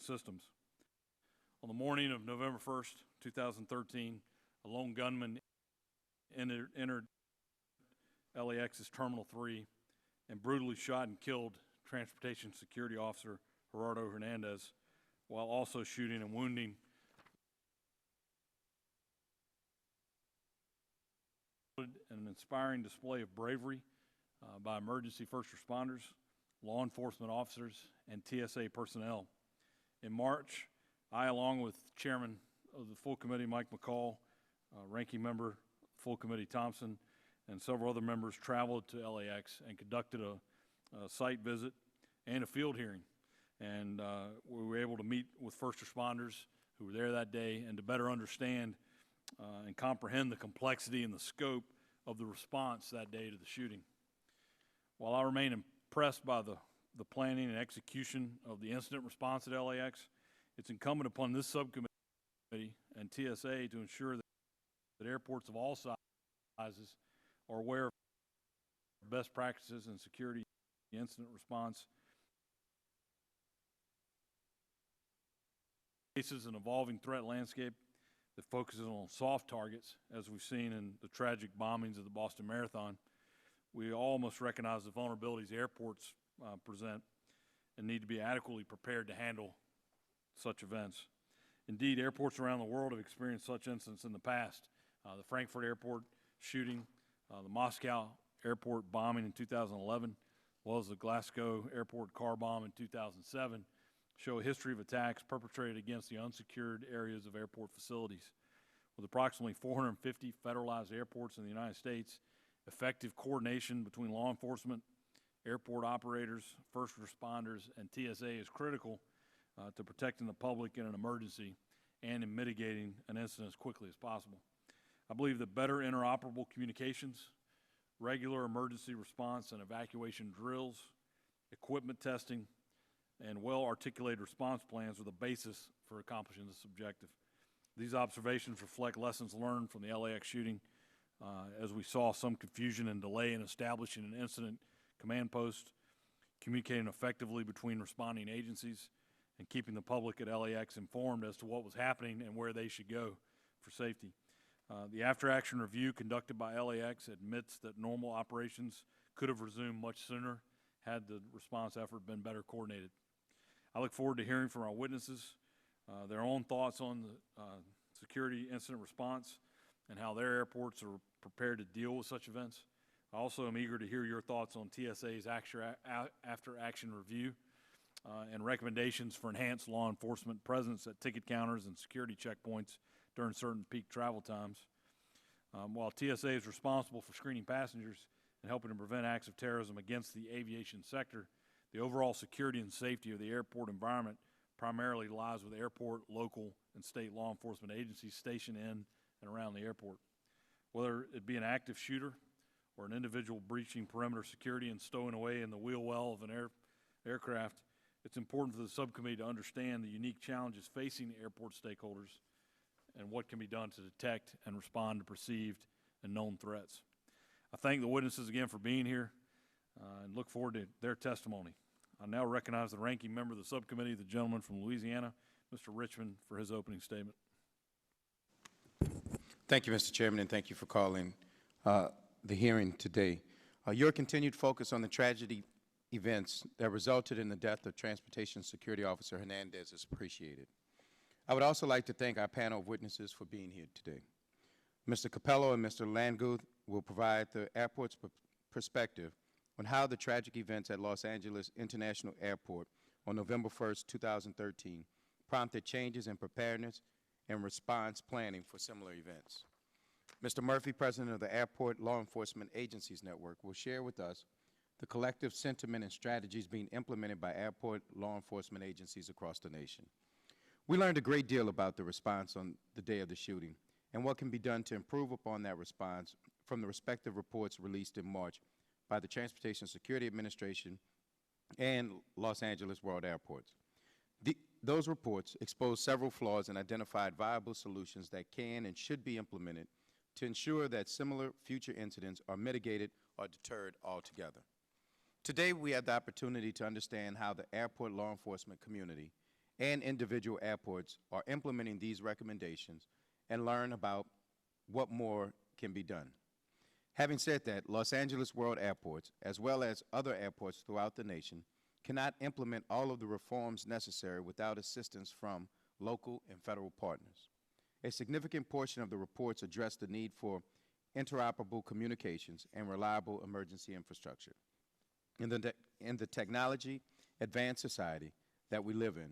systems. On the morning of November 1st, 2013, a lone gunman entered LAX's Terminal 3 and brutally shot and killed Transportation Security Officer Gerardo Hernandez, while also shooting and wounding an inspiring display of bravery by emergency first responders, law enforcement officers, and TSA personnel. In March, I, along with Chairman of the full committee, Mike McCall, Ranking Member, full committee Thompson, and several other members traveled to LAX and conducted a site visit and a field hearing. And we were able to meet with first responders who were there that day and to better understand and comprehend the complexity and the scope of the response that day to the shooting. While I remain impressed by the planning and execution of the incident response at LAX, it's incumbent upon this subcommittee and TSA to ensure that airports of all sizes are aware of best practices in security incident response. Faces an evolving threat landscape that focuses on soft targets, as we've seen in the tragic bombings of the Boston Marathon. We all must recognize the vulnerabilities airports present and need to be adequately prepared to handle such events. Indeed, airports around the world have experienced such incidents in the past. The Frankfurt Airport shooting, the Moscow Airport bombing in 2011, as well as the Glasgow Airport car bomb in 2007, show a history of attacks perpetrated against the unsecured areas of airport facilities. With approximately 450 federalized airports in the United States, effective coordination between law enforcement, airport operators, first responders, and TSA is critical to protecting the public in an emergency and in mitigating an incident as quickly as possible. I believe that better interoperable communications, regular emergency response and evacuation drills, equipment testing, and well-articulated response plans are the basis for accomplishing this objective. These observations reflect lessons learned from the LAX shooting, as we saw some confusion and delay in establishing an incident command post, communicating effectively between responding agencies, and keeping the public at LAX informed as to what was happening and where they should go for safety. The after-action review conducted by LAX admits that normal operations could have resumed much sooner had the response effort been better coordinated. I look forward to hearing from our witnesses their own thoughts on the security incident response and how their airports are prepared to deal with such events. I also am eager to hear your thoughts on TSA's after-action review and recommendations for enhanced law enforcement presence at ticket counters and security checkpoints during certain peak travel times. While TSA is responsible for screening passengers and helping to prevent acts of terrorism against the aviation sector, the overall security and safety of the airport environment primarily lies with airport, local, and state law enforcement agencies stationed in and around the airport. Whether it be an active shooter or an individual breaching perimeter security and stowing away in the wheel well of an aircraft, it's important for the subcommittee to understand the unique challenges facing airport stakeholders and what can be done to detect and respond to perceived and known threats. I thank the witnesses again for being here and look forward to their testimony. I now recognize the ranking member of the subcommittee, the gentleman from Louisiana, Mr. Richmond, for his opening statement. Thank you, Mr. Chairman, and thank you for calling the hearing today. Your continued focus on the tragedy events that resulted in the death of Transportation Security Officer Hernandez is appreciated. I would also like to thank our panel of witnesses for being here today. Mr. Capello and Mr. Landguth will provide the airport's perspective on how the tragic events at Los Angeles International Airport on November 1st, 2013 prompted changes in preparedness and response planning for similar events. Mr. Murphy, President of the Airport Law Enforcement Agencies Network, will share with us the collective sentiment and strategies being implemented by airport law enforcement agencies across the nation. We learned a great deal about the response on the day of the shooting and what can be done to improve upon that response from the respective reports released in March by the Transportation Security Administration and Los Angeles World Airports. Those reports exposed several flaws and identified viable solutions that can and should be implemented to ensure that similar future incidents are mitigated or deterred altogether. Today, we have the opportunity to understand how the airport law enforcement community and individual airports are implementing these recommendations and learn about what more can be done. Having said that, Los Angeles World Airports, as well as other airports throughout the nation, cannot implement all of the reforms necessary without assistance from local and federal partners. A significant portion of the reports address the need for interoperable communications and reliable emergency infrastructure. In the technology-advanced society that we live in,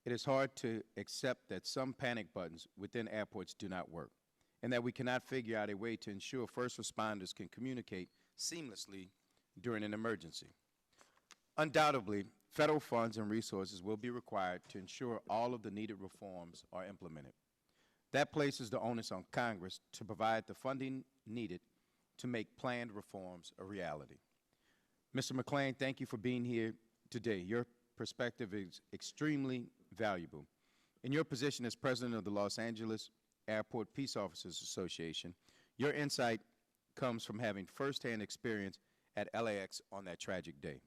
it is hard to accept that some panic buttons within airports do not work, and that we cannot figure out a way to ensure first responders can communicate seamlessly during an emergency. Undoubtedly, federal funds and resources will be required to ensure all of the needed reforms are implemented. That places the onus on Congress to provide the funding needed to make planned reforms a reality. Mr. McClain, thank you for being here today. Your perspective is extremely valuable. In your position as president of the Los Angeles Airport Peace Officers Association, your insight comes from having firsthand experience at LAX on that tragic day.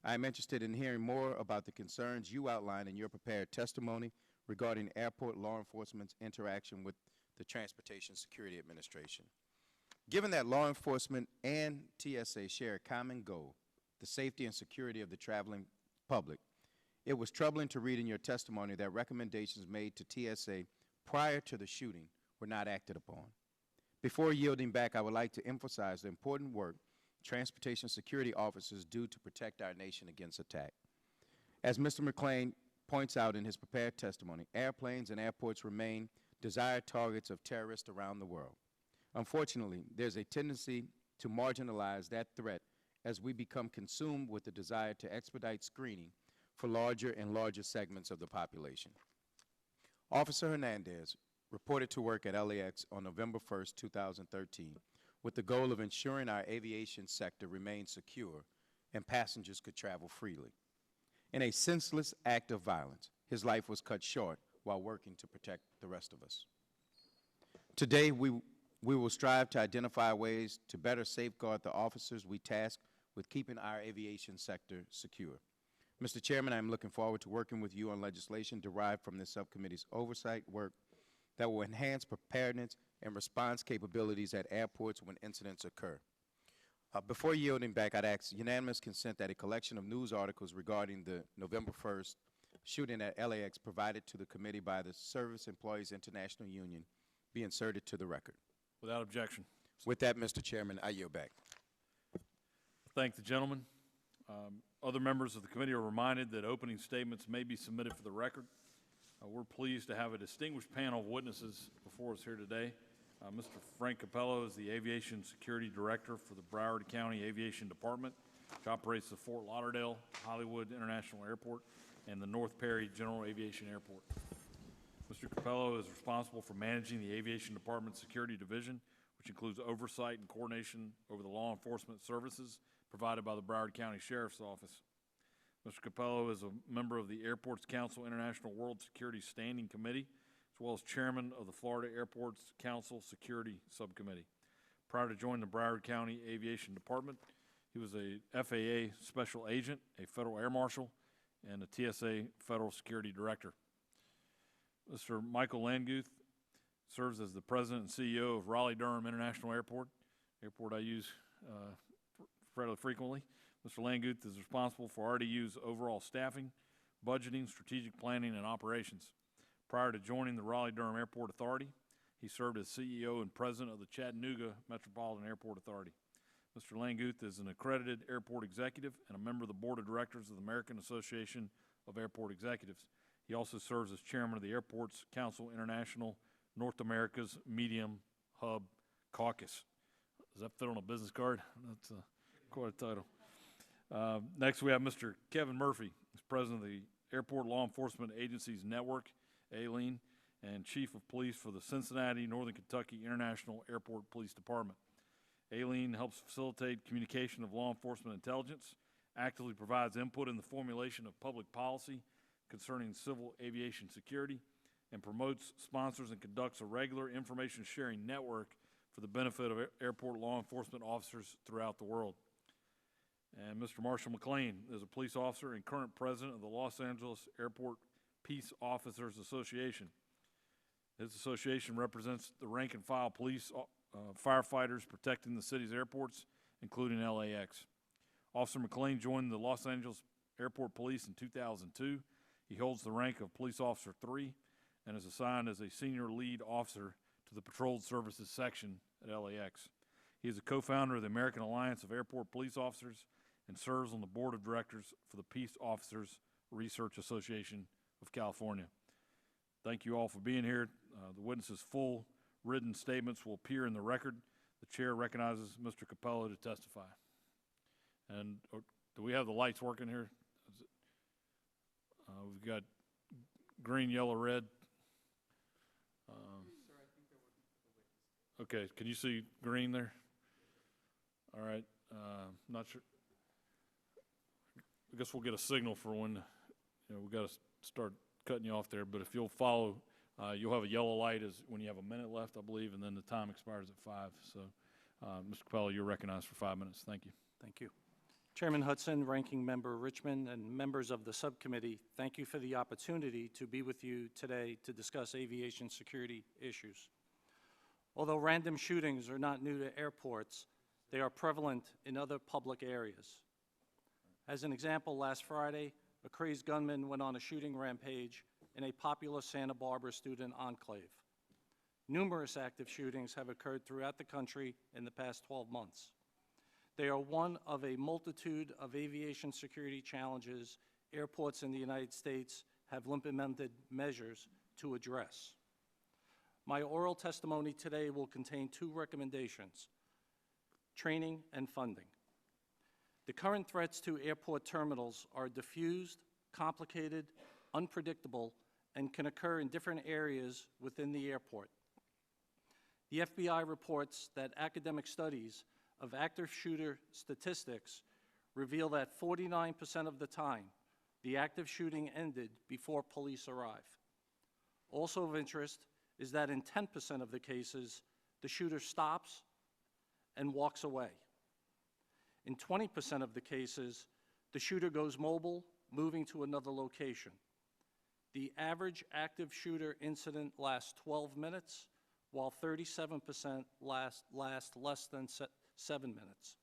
I am interested in hearing more about the concerns you outlined in your prepared testimony regarding airport law enforcement's interaction with the Transportation Security Administration. Given that law enforcement and TSA share a common goal, the safety and security of the traveling public, it was troubling to read in your testimony that recommendations made to TSA prior to the shooting were not acted upon. Before yielding back, I would like to emphasize the important work transportation security officers do to protect our nation against attack. As Mr. McClain points out in his prepared testimony, airplanes and airports remain desired targets of terrorists around the world. Unfortunately, there's a tendency to marginalize that threat as we become consumed with the desire to expedite screening for larger and larger segments of the population. Officer Hernandez reported to work at LAX on November 1st, 2013, with the goal of ensuring our aviation sector remained secure and passengers could travel freely. In a senseless act of violence, his life was cut short while working to protect the rest of us. Today, we will strive to identify ways to better safeguard the officers we task with keeping our aviation sector secure. Mr. Chairman, I'm looking forward to working with you on legislation derived from this subcommittee's oversight work that will enhance preparedness and response capabilities at airports when incidents occur. Before yielding back, I'd ask unanimous consent that a collection of news articles regarding the November 1st shooting at LAX provided to the committee by the Service Employees International Union be inserted to the record. Without objection. With that, Mr. Chairman, I yield back. Thank the gentleman. Other members of the committee are reminded that opening statements may be submitted for the record. We're pleased to have a distinguished panel of witnesses before us here today. Mr. Frank Capello is the Aviation Security Director for the Broward County Aviation Department, which operates the Fort Lauderdale Hollywood International Airport and the North Perry General Aviation Airport. Mr. Capello is responsible for managing the Aviation Department's Security Division, which includes oversight and coordination over the law enforcement services provided by the Broward County Sheriff's Office. Mr. Capello is a member of the Airports Council International World Security Standing Committee, as well as chairman of the Florida Airports Council Security Subcommittee. Prior to joining the Broward County Aviation Department, he was a FAA Special Agent, a Federal Air Marshal, and a TSA Federal Security Director. Mr. Michael Landguth serves as the President and CEO of Raleigh-Durham International Airport, airport I use fairly frequently. Mr. Landguth is responsible for RDU's overall staffing, budgeting, strategic planning, and operations. Prior to joining the Raleigh-Durham Airport Authority, he served as CEO and President of the Chattanooga Metropolitan Airport Authority. Mr. Landguth is an accredited airport executive and a member of the Board of Directors of the American Association of Airport Executives. He also serves as chairman of the Airports Council International North America's Medium Hub Caucus. Does that fit on a business card? That's quite a title. Next, we have Mr. Kevin Murphy. He's president of the Airport Law Enforcement Agencies Network, ALEN, and chief of police for the Cincinnati, Northern Kentucky International Airport Police Department. ALEN helps facilitate communication of law enforcement intelligence, actively provides input in the formulation of public policy concerning civil aviation security, and promotes, sponsors, and conducts a regular information sharing network for the benefit of airport law enforcement officers throughout the world. And Mr. Marshall McClain is a police officer and current president of the Los Angeles Airport Peace Officers Association. This association represents the rank and file police firefighters protecting the city's airports, including LAX. Officer McLean joined the Los Angeles Airport Police in 2002. He holds the rank of Police Officer 3 and is assigned as a senior lead officer to the Patrolled Services section at LAX. He is a co-founder of the American Alliance of Airport Police Officers and serves on the board of directors for the Peace Officers Research Association of California. Thank you all for being here. The witnesses' full written statements will appear in the record. The chair recognizes Mr. Capello to testify. And do we have the lights working here? We've got green, yellow, red. Okay, can you see green there? All right, not sure. I guess we'll get a signal for when, we got to start cutting you off there, but if you'll follow, you'll have a yellow light as when you have a minute left, I believe, and then the time expires at 5. So, Mr. Capello, you're recognized for 5 minutes. Thank you. Thank you. Chairman Hudson, Ranking Member Richmond, and members of the subcommittee, thank you for the opportunity to be with you today to discuss aviation security issues. Although random shootings are not new to airports, they are prevalent in other public areas. As an example, last Friday, a crazed gunman went on a shooting rampage in a popular Santa Barbara student enclave. Numerous active shootings have occurred throughout the country in the past 12 months. They are one of a multitude of aviation security challenges airports in the United States have implemented measures to address. My oral testimony today will contain 2 recommendations: training and funding. The current threats to airport terminals are diffused, complicated, unpredictable, and can occur in different areas within the airport. The FBI reports that academic studies of active shooter statistics reveal that 49% of the time, the active shooting ended before police arrive. Also of interest is that in 10% of the cases, the shooter stops and walks away. In 20% of the cases, the shooter goes mobile, moving to another location. The average active shooter incident lasts 12 minutes, while 37% last less than 7 minutes.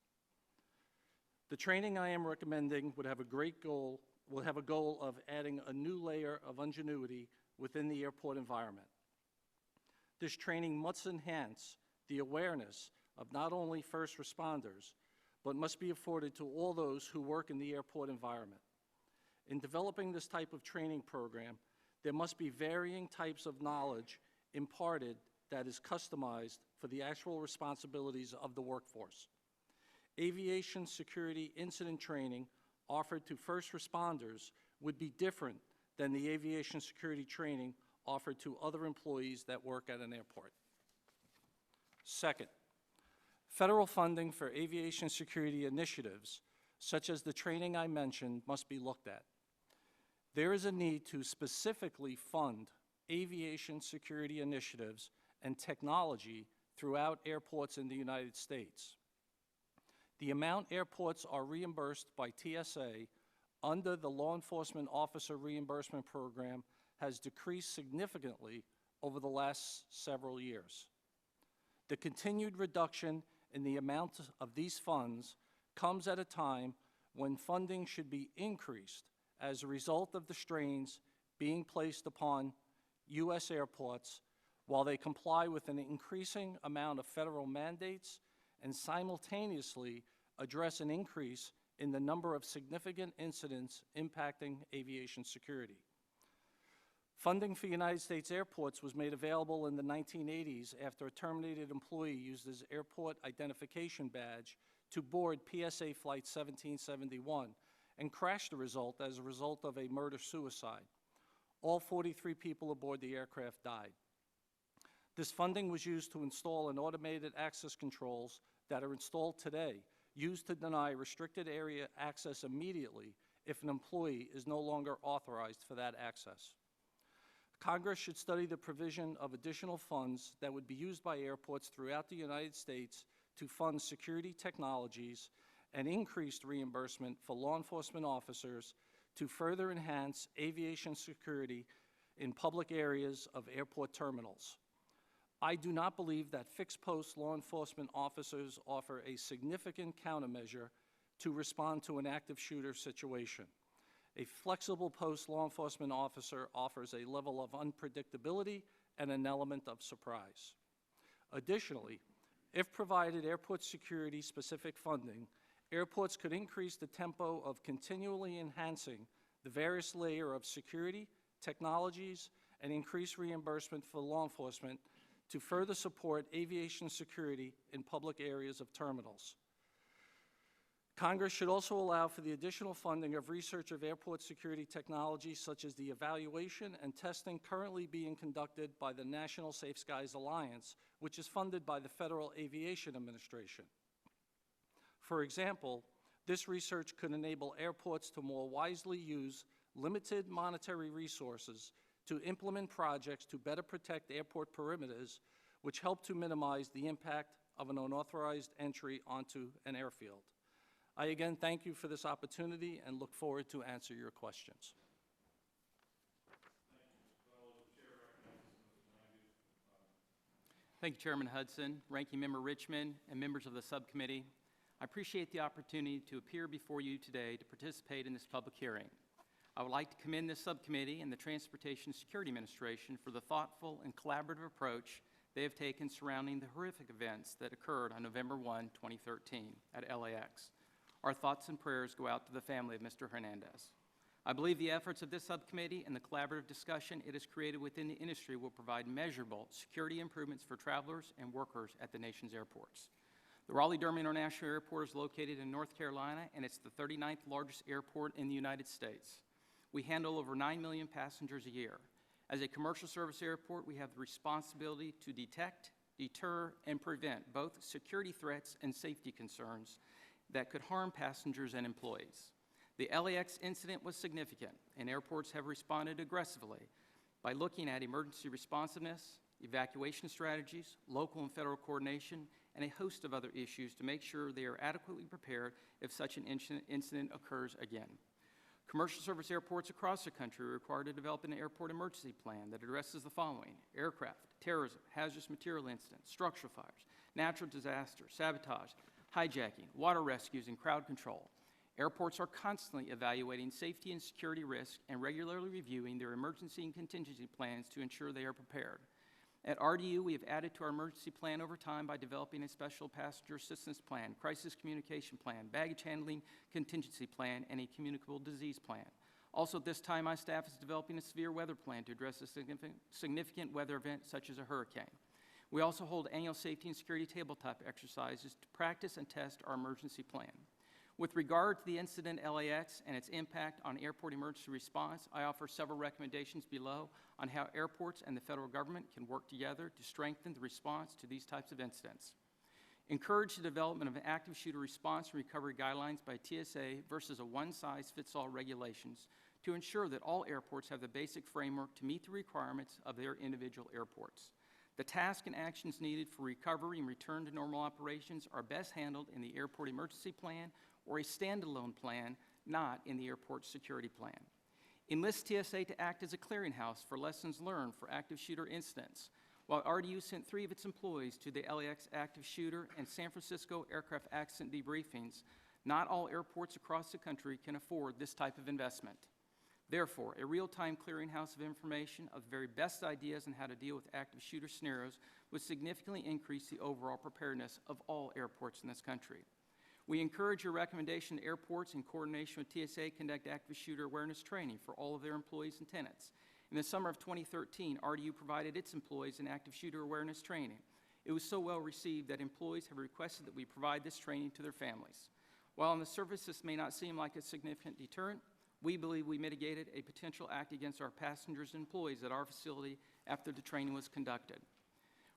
The training I am recommending would have a goal of adding a new layer of ingenuity within the airport environment. This training must enhance the awareness of not only first responders, but must be afforded to all those who work in the airport environment. In developing this type of training program, there must be varying types of knowledge imparted that is customized for the actual responsibilities of the workforce. Aviation security incident training offered to first responders would be different than the aviation security training offered to other employees that work at an airport. Second, federal funding for aviation security initiatives, such as the training I mentioned, must be looked at. There is a need to specifically fund aviation security initiatives and technology throughout airports in the United States. The amount airports are reimbursed by TSA under the Law Enforcement Officer Reimbursement Program has decreased significantly over the last several years. The continued reduction in the amount of these funds comes at a time when funding should be increased as a result of the strains being placed upon U.S. airports while they comply with an increasing amount of federal mandates and simultaneously address an increase in the number of significant incidents impacting aviation security. Funding for United States airports was made available in the 1980s after a terminated employee used his airport identification badge to board PSA Flight 1771 and crashed the result as a result of a murder-suicide. All 43 people aboard the aircraft died. This funding was used to install an automated access controls that are installed today, used to deny restricted area access immediately if an employee is no longer authorized for that access. Congress should study the provision of additional funds that would be used by airports throughout the United States to fund security technologies and increased reimbursement for law enforcement officers to further enhance aviation security in public areas of airport terminals. I do not believe that fixed-post law enforcement officers offer a significant countermeasure to respond to an active shooter situation. A flexible post law enforcement officer offers a level of unpredictability and an element of surprise. Additionally, if provided airport security-specific funding, airports could increase the tempo of continually enhancing the various layers of security, technologies, and increase reimbursement for law enforcement to further support aviation security in public areas of terminals. Congress should also allow for the additional funding of research of airport security technology, such as the evaluation and testing currently being conducted by the National Safe Skies Alliance, which is funded by the Federal Aviation Administration. For example, this research could enable airports to more wisely use limited monetary resources to implement projects to better protect airport perimeters, which help to minimize the impact of an unauthorized entry onto an airfield. I again thank you for this opportunity and look forward to answer your questions. Thank you, Chairman Hudson, Ranking Member Richmond, and members of the subcommittee. I appreciate the opportunity to appear before you today to participate in this public hearing. I would like to commend this subcommittee and the Transportation Security Administration for the thoughtful and collaborative approach they have taken surrounding the horrific events that occurred on November 1, 2013 at LAX. Our thoughts and prayers go out to the family of Mr. Hernandez. I believe the efforts of this subcommittee and the collaborative discussion it has created within the industry will provide measurable security improvements for travelers and workers at the nation's airports. The Raleigh-Durham International Airport is located in North Carolina, and it's the 39th largest airport in the United States. We handle over 9 million passengers a year. As a commercial service airport, we have the responsibility to detect, deter, and prevent both security threats and safety concerns that could harm passengers and employees. The LAX incident was significant, and airports have responded aggressively by looking at emergency responsiveness, evacuation strategies, local and federal coordination, and a host of other issues to make sure they are adequately prepared if such an incident occurs again. Commercial service airports across the country are required to develop an airport emergency plan that addresses the following: aircraft, terrorism, hazardous material incidents, structural fires, natural disasters, sabotage, hijacking, water rescues, and crowd control. Airports are constantly evaluating safety and security risks and regularly reviewing their emergency and contingency plans to ensure they are prepared. At RDU, we have added to our emergency plan over time by developing a special passenger assistance plan, crisis communication plan, baggage handling contingency plan, and a communicable disease plan. Also at this time, my staff is developing a severe weather plan to address a significant weather event such as a hurricane. We also hold annual safety and security tabletop exercises to practice and test our emergency plan. With regard to the incident at LAX and its impact on airport emergency response, I offer several recommendations below on how airports and the federal government can work together to strengthen the response to these types of incidents. Encourage the development of active shooter response and recovery guidelines by TSA versus a one-size-fits-all regulations to ensure that all airports have the basic framework to meet the requirements of their individual airports. The tasks and actions needed for recovery and return to normal operations are best handled in the airport emergency plan or a standalone plan, not in the airport security plan. Enlist TSA to act as a clearinghouse for lessons learned for active shooter incidents. While RDU sent 3 of its employees to the LAX active shooter and San Francisco aircraft accident debriefings, not all airports across the country can afford this type of investment. Therefore, a real-time clearinghouse of information of the very best ideas on how to deal with active shooter scenarios would significantly increase the overall preparedness of all airports in this country. We encourage your recommendation to airports in coordination with TSA conduct active shooter awareness training for all of their employees and tenants. In the summer of 2013, RDU provided its employees an active shooter awareness training. It was so well received that employees have requested that we provide this training to their families. While on the surface this may not seem like a significant deterrent, we believe we mitigated a potential act against our passengers and employees at our facility after the training was conducted.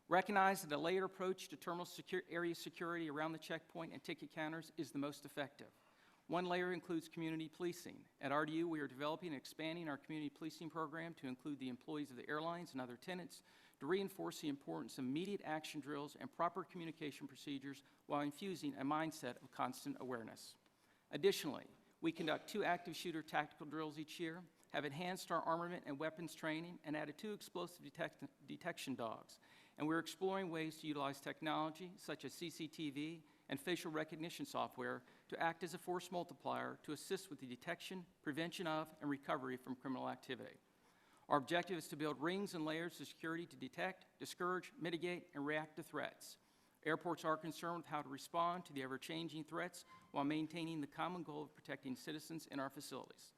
Recognize that a layered approach to terminal area security around the checkpoint and ticket counters is the most effective. One layer includes community policing. At RDU, we are developing and expanding our community policing program to include the employees of the airlines and other tenants to reinforce the importance of immediate action drills and proper communication procedures while infusing a mindset of constant awareness. Additionally, We conduct 2 active shooter tactical drills each year, have enhanced our armament and weapons training, and added 2 explosive detection dogs. And we're exploring ways to utilize technology such as CCTV and facial recognition software to act as a force multiplier to assist with the detection, prevention of, and recovery from criminal activity. Our objective is to build rings and layers of security to detect, discourage, mitigate, and react to threats. Airports are concerned with how to respond to the ever-changing threats while maintaining the common goal of protecting citizens in our facilities.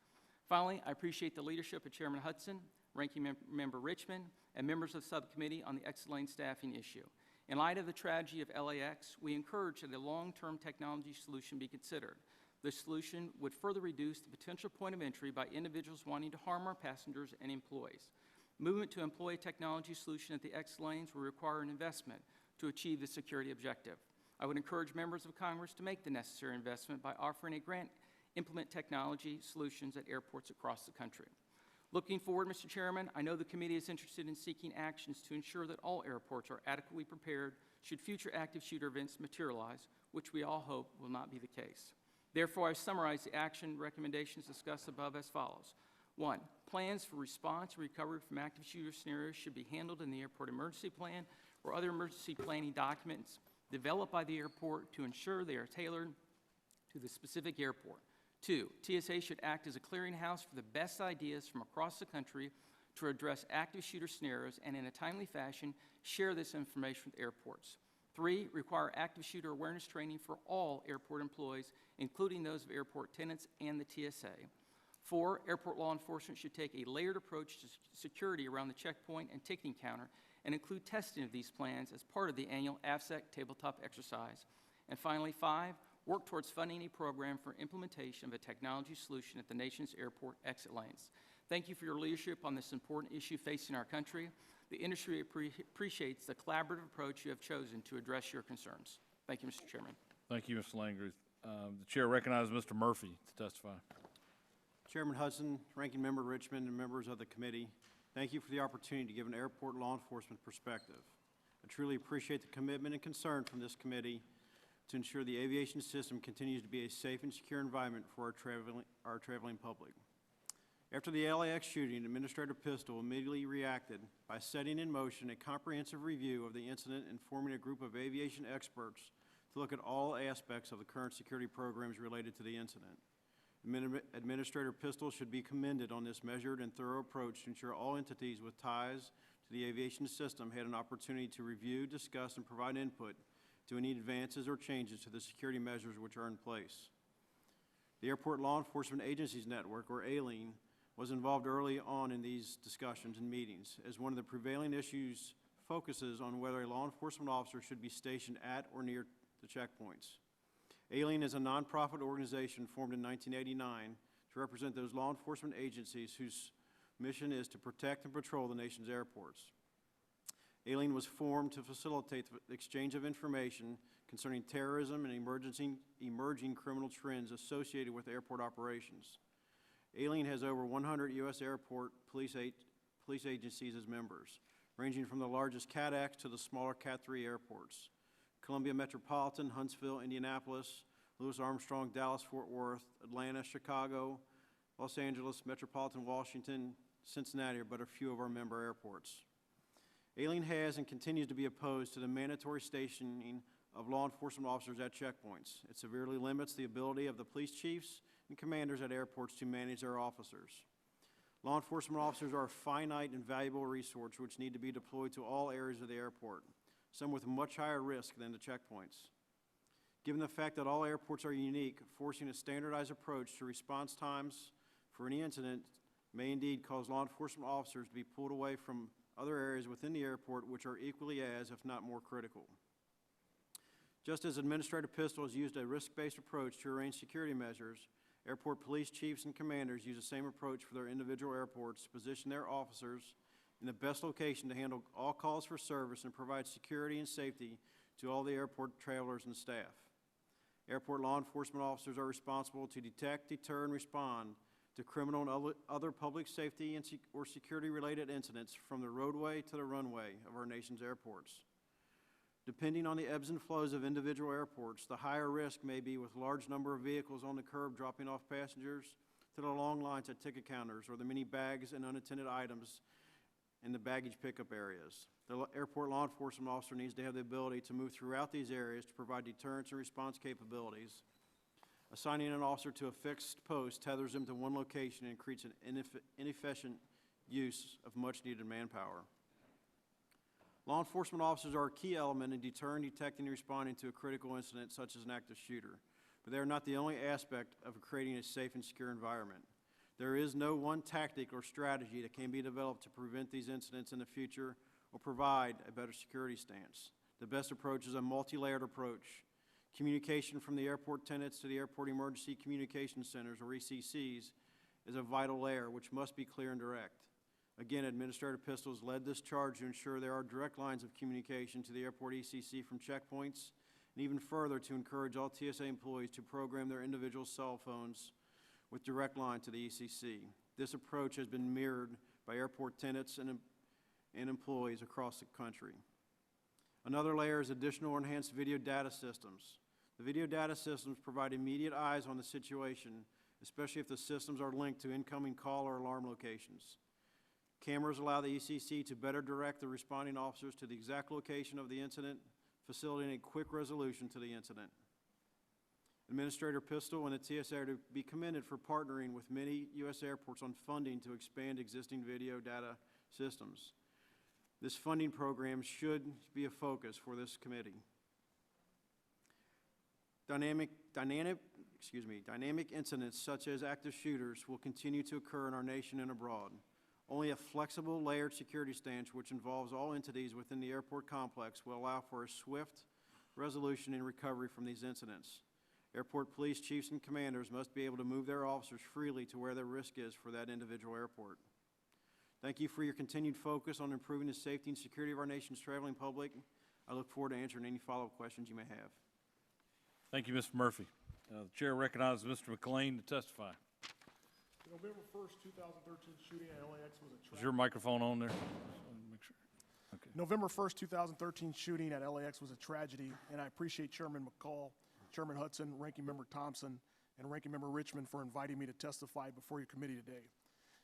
Finally, I appreciate the leadership of Chairman Hudson, Ranking Member Richmond, and members of the subcommittee on the excellent staffing issue. In light of the tragedy of LAX, we encourage that a long-term technology solution be considered. The solution would further reduce the potential point of entry by individuals wanting to harm our passengers and employees. Movement to employ a technology solution at the X lanes will require an investment to achieve the security objective. I would encourage members of Congress to make the necessary investment by offering a grant implement technology solutions at airports across the country. Looking forward, Mr. Chairman, I know the committee is interested in seeking actions to ensure that all airports are adequately prepared should future active shooter events materialize, which we all hope will not be the case. Therefore, I summarize the action recommendations discussed above as follows. 1, plans for response and recovery from active shooter scenarios should be handled in the airport emergency plan or other emergency planning documents developed by the airport to ensure they are tailored to the specific airport. 2, TSA should act as a clearinghouse for the best ideas from across the country to address active shooter scenarios and in a timely fashion share this information with airports. 3, require active shooter awareness training for all airport employees, including those of airport tenants and the TSA. 4, airport law enforcement should take a layered approach to security around the checkpoint and ticketing counter and include testing of these plans as part of the annual AFSEC tabletop exercise. And finally, 5, work towards funding a program for implementation of a technology solution at the nation's airport exit lanes. Thank you for your leadership on this important issue facing our country. The industry appreciates the collaborative approach you have chosen to address your concerns. Thank you, Mr. Chairman. Thank you, Mr. Landgraf. The chair recognizes Mr. Murphy to testify. Chairman Hudson, Ranking Member Richmond, and members of the committee, thank you for the opportunity to give an airport law enforcement perspective. I truly appreciate the commitment and concern from this committee to ensure the aviation system continues to be a safe and secure environment for our traveling public. After the LAX shooting, Administrator Pistol immediately reacted by setting in motion a comprehensive review of the incident and forming a group of aviation experts to look at all aspects of the current security programs related to the incident. Administrator Pistol should be commended on this measured and thorough approach to ensure all entities with ties to the aviation system had an opportunity to review, discuss, and provide input to any advances or changes to the security measures which are in place. The Airport Law Enforcement Agencies Network, or ALEN, was involved early on in these discussions and meetings, as one of the prevailing issues focuses on whether a law enforcement officer should be stationed at or near the checkpoints. ALEN is a nonprofit organization formed in 1989 to represent those law enforcement agencies whose mission is to protect and patrol the nation's airports. ALEN was formed to facilitate the exchange of information concerning terrorism and emerging criminal trends associated with airport operations. ALEN has over 100 U.S. airport police agencies as members, ranging from the largest Cat X to the smaller Cat 3 airports: Columbia Metropolitan, Huntsville, Indianapolis, Louis Armstrong, Dallas, Fort Worth, Atlanta, Chicago, Los Angeles, Metropolitan Washington, Cincinnati are but a few of our member airports. ALEN has and continues to be opposed to the mandatory stationing of law enforcement officers at checkpoints. It severely limits the ability of the police chiefs and commanders at airports to manage their officers. Law enforcement officers are a finite and valuable resource which need to be deployed to all areas of the airport, some with much higher risk than the checkpoints. Given the fact that all airports are unique, forcing a standardized approach to response times for any incident may indeed cause law enforcement officers to be pulled away from other areas within the airport which are equally as, if not more, critical. Just as Administrator Pistol has used a risk-based approach to arrange security measures, airport police chiefs and commanders use the same approach for their individual airports to position their officers in the best location to handle all calls for service and provide security and safety to all the airport travelers and staff. Airport law enforcement officers are responsible to detect, deter, and respond to criminal and other public safety or security-related incidents from the roadway to the runway of our nation's airports. Depending on the ebbs and flows of individual airports, the higher risk may be with large number of vehicles on the curb dropping off passengers, to the long lines at ticket counters, or the many bags and unattended items in the baggage pickup areas. The airport law enforcement officer needs to have the ability to move throughout these areas to provide deterrence and response capabilities. Assigning an officer to a fixed post tethers him to one location and creates an inefficient use of much-needed manpower. Law enforcement officers are a key element in deterring, detecting, and responding to a critical incident such as an active shooter, but they are not the only aspect of creating a safe and secure environment. There is no one tactic or strategy that can be developed to prevent these incidents in the future or provide a better security stance. The best approach is a multi-layered approach. Communication from the airport tenants to the Airport Emergency Communication Centers, or ECCs, is a vital layer which must be clear and direct. Again, Administrator Pistol has led this charge to ensure there are direct lines of communication to the airport ECC from checkpoints, and even further to encourage all TSA employees to program their individual cell phones with direct line to the ECC. This approach has been mirrored by airport tenants and employees across the country. Another layer is additional or enhanced video data systems. The video data systems provide immediate eyes on the situation, especially if the systems are linked to incoming call or alarm locations. Cameras allow the ECC to better direct the responding officers to the exact location of the incident, facilitating a quick resolution to the incident. Administrator Pistol and the TSA are to be commended for partnering with many U.S. airports on funding to expand existing video data systems. This funding program should be a focus for this committee. Dynamic incidents such as active shooters will continue to occur in our nation and abroad. Only a flexible, layered security stance, which involves all entities within the airport complex, will allow for a swift resolution and recovery from these incidents. Airport police chiefs and commanders must be able to move their officers freely to where their risk is for that individual airport. Thank you for your continued focus on improving the safety and security of our nation's traveling public. I look forward to answering any follow-up questions you may have. Thank you, Mr. Murphy. The chair recognizes Mr. McLean to testify. The November 1st, 2013 shooting at LAX was a Is tragedy. your microphone on there? Just wanted to make sure. Okay. November 1st, 2013 shooting at LAX was a tragedy, and I appreciate Chairman McCall, Chairman Hudson, Ranking Member Thompson, and Ranking Member Richmond for inviting me to testify before your committee today.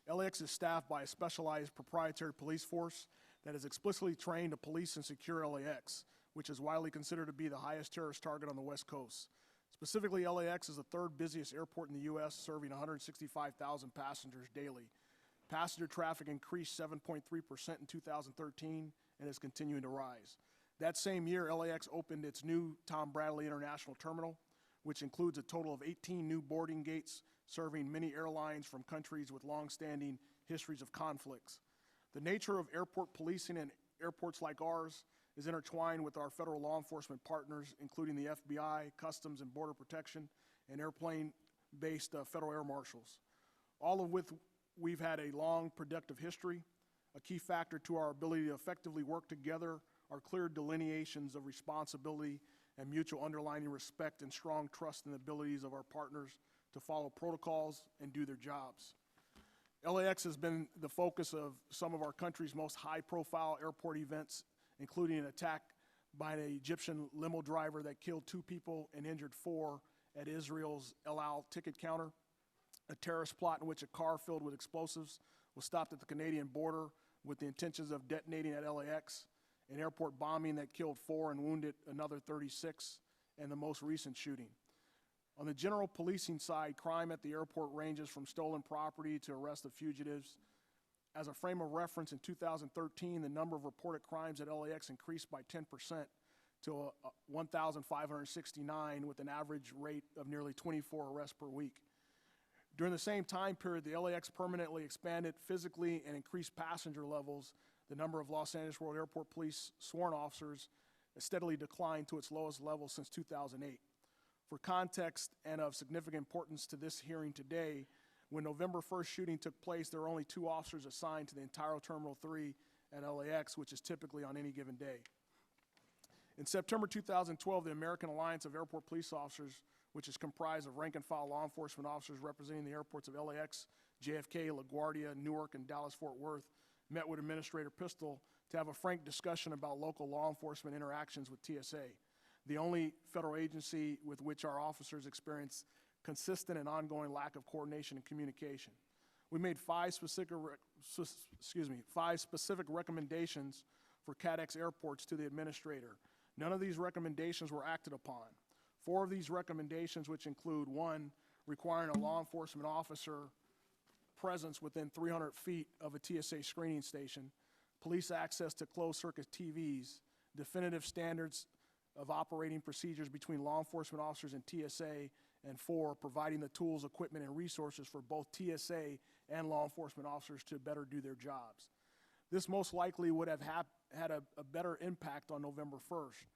LAX is staffed by a specialized proprietary police force that is explicitly trained to police and secure LAX, which is widely considered to be the highest terrorist target on the West Coast. Specifically, LAX is the third busiest airport in the U.S., serving 165,000 passengers daily. Passenger traffic increased 7.3% in 2013 and is continuing to rise. That same year, LAX opened its new Tom Bradley International Terminal, which includes a total of 18 new boarding gates, serving many airlines from countries with long-standing histories of conflicts. The nature of airport policing and airports like ours is intertwined with our federal law enforcement partners, including the FBI, Customs and Border Protection, and airplane-based federal air marshals. All of which we've had a long, productive history. A key factor to our ability to effectively work together are clear delineations of responsibility and mutual underlying respect and strong trust in the abilities of our partners to follow protocols and do their jobs. LAX has been the focus of some of our country's most high-profile airport events, including an attack by an Egyptian limo driver that killed 2 people and injured 4 at Israel's El Al ticket counter, a terrorist plot in which a car filled with explosives was stopped at the Canadian border with the intentions of detonating at LAX, an airport bombing that killed 4 and wounded another 36, and the most recent shooting. On the general policing side, crime at the airport ranges from stolen property to arrest of fugitives. As a frame of reference, in 2013, the number of reported crimes at LAX increased by 10% to 1,569, with an average rate of nearly 24 arrests per week. During the same time period, the LAX permanently expanded physically and increased passenger levels. The number of Los Angeles World Airport Police sworn officers has steadily declined to its lowest level since 2008. For context and of significant importance to this hearing today, when November 1st shooting took place, there were only 2 officers assigned to the entire Terminal 3 at LAX, which is typically on any given day. In September 2012, the American Alliance of Airport Police Officers, which is comprised of rank-and-file law enforcement officers representing the airports of LAX, JFK, LaGuardia, Newark, and Dallas-Fort Worth, met with Administrator Pistol to have a frank discussion about local law enforcement interactions with TSA, the only federal agency with which our officers experience consistent and ongoing lack of coordination and communication. We made five specific recommendations for CADX airports to the administrator. None of these recommendations were acted upon. 4 of these recommendations, which include 1, requiring a law enforcement officer presence within 300 feet of a TSA screening station, police access to closed-circuit TVs, definitive standards of operating procedures between law enforcement officers and TSA, and 4, providing the tools, equipment, and resources for both TSA and law enforcement officers to better do their jobs. This most likely would have had a better impact on November 1st.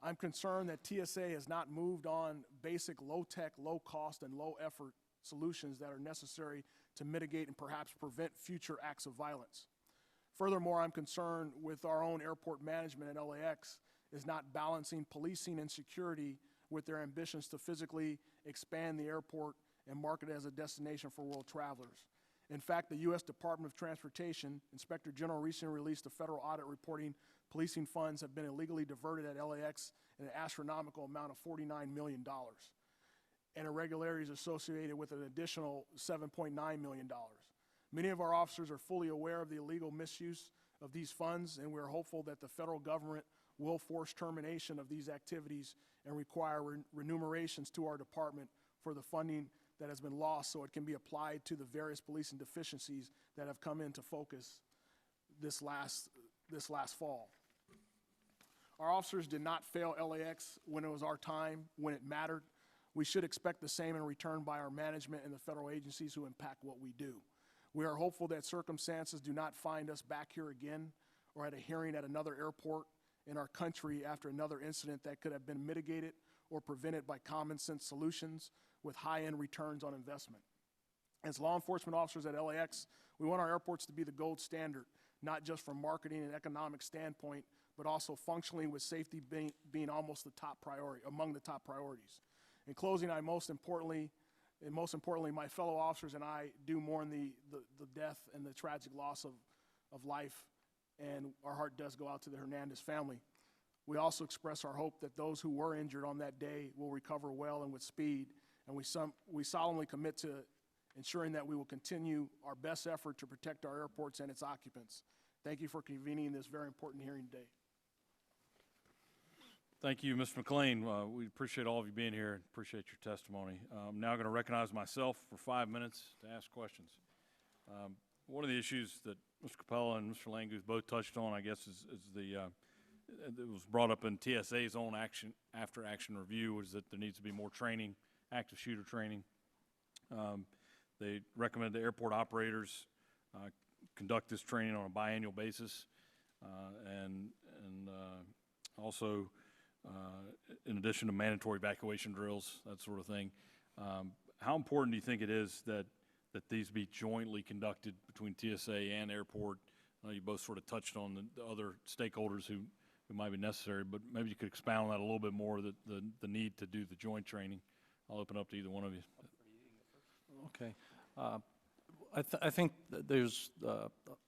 I'm concerned that TSA has not moved on basic low-tech, low-cost, and low-effort solutions that are necessary to mitigate and perhaps prevent future acts of violence. Furthermore, I'm concerned with our own airport management at LAX is not balancing policing and security with their ambitions to physically expand the airport and market it as a destination for world travelers. In fact, the U.S. Department of Transportation Inspector General recently released a federal audit reporting policing funds have been illegally diverted at LAX in an astronomical amount of $49 million, and irregularities associated with an additional $7.9 million. Many of our officers are fully aware of the illegal misuse of these funds, and we are hopeful that the federal government will force termination of these activities and require remunerations to our department for the funding that has been lost so it can be applied to the various policing deficiencies that have come into focus this last fall. Our officers did not fail LAX when it was our time, when it mattered. We should expect the same in return by our management and the federal agencies who impact what we do. We are hopeful that circumstances do not find us back here again or at a hearing at another airport in our country after another incident that could have been mitigated or prevented by common sense solutions with high-end returns on investment. As law enforcement officers at LAX, we want our airports to be the gold standard, not just from marketing and economic standpoint, but also functionally with safety being almost the top priority, among the top priorities. In closing, most importantly, my fellow officers and I do mourn the death and the tragic loss of life, and our heart does go out to the Hernandez family. We also express our hope that those who were injured on that day will recover well and with speed, and we solemnly commit to ensuring that we will continue our best effort to protect our airports and its occupants. Thank you for convening this very important hearing today. Thank you, Mr. McLean. We appreciate all of you being here and appreciate your testimony. I'm now going to recognize myself for 5 minutes to ask questions. One of the issues that Mr. Capella and Mr. Langus both touched on, I guess, is it was brought up in TSA's own after-action review, is that there needs to be more training, active shooter training. They recommend the airport operators conduct this training on a biannual basis, and also in addition to mandatory evacuation drills, that sort of thing. How important do you think it is that these be jointly conducted between TSA and airport? You both sort of touched on the other stakeholders who might be necessary, but maybe you could expound on that a little bit more, the need to do the joint training. I'll open up to either one of you. Okay. I think that there's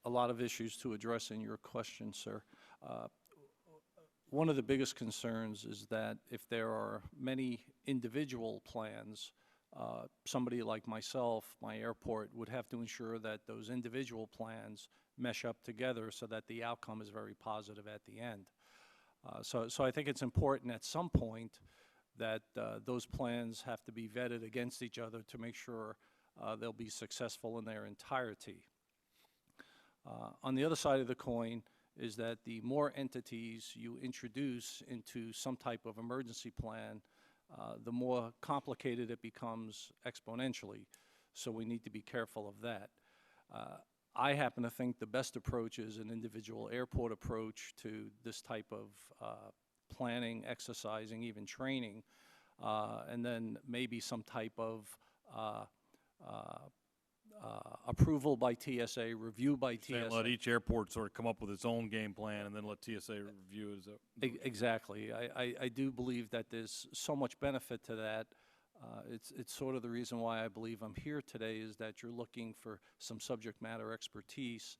a lot of issues to address in your question, sir. One of the biggest concerns is that if there are many individual plans, somebody like myself, my airport, would have to ensure that those individual plans mesh up together so that the outcome is very positive at the end. So I think it's important at some point that those plans have to be vetted against each other to make sure they'll be successful in their entirety. On the other side of the coin is that the more entities you introduce into some type of emergency plan, the more complicated it becomes exponentially. So we need to be careful of that. I happen to think the best approach is an individual airport approach to this type of planning, exercising, even training, and then maybe some type of approval by TSA, review by TSA. Let each airport sort of come up with its own game plan and then let TSA review it. Exactly. I do believe that there's so much benefit to that. It's sort of the reason why I believe I'm here today, is that you're looking for some subject matter expertise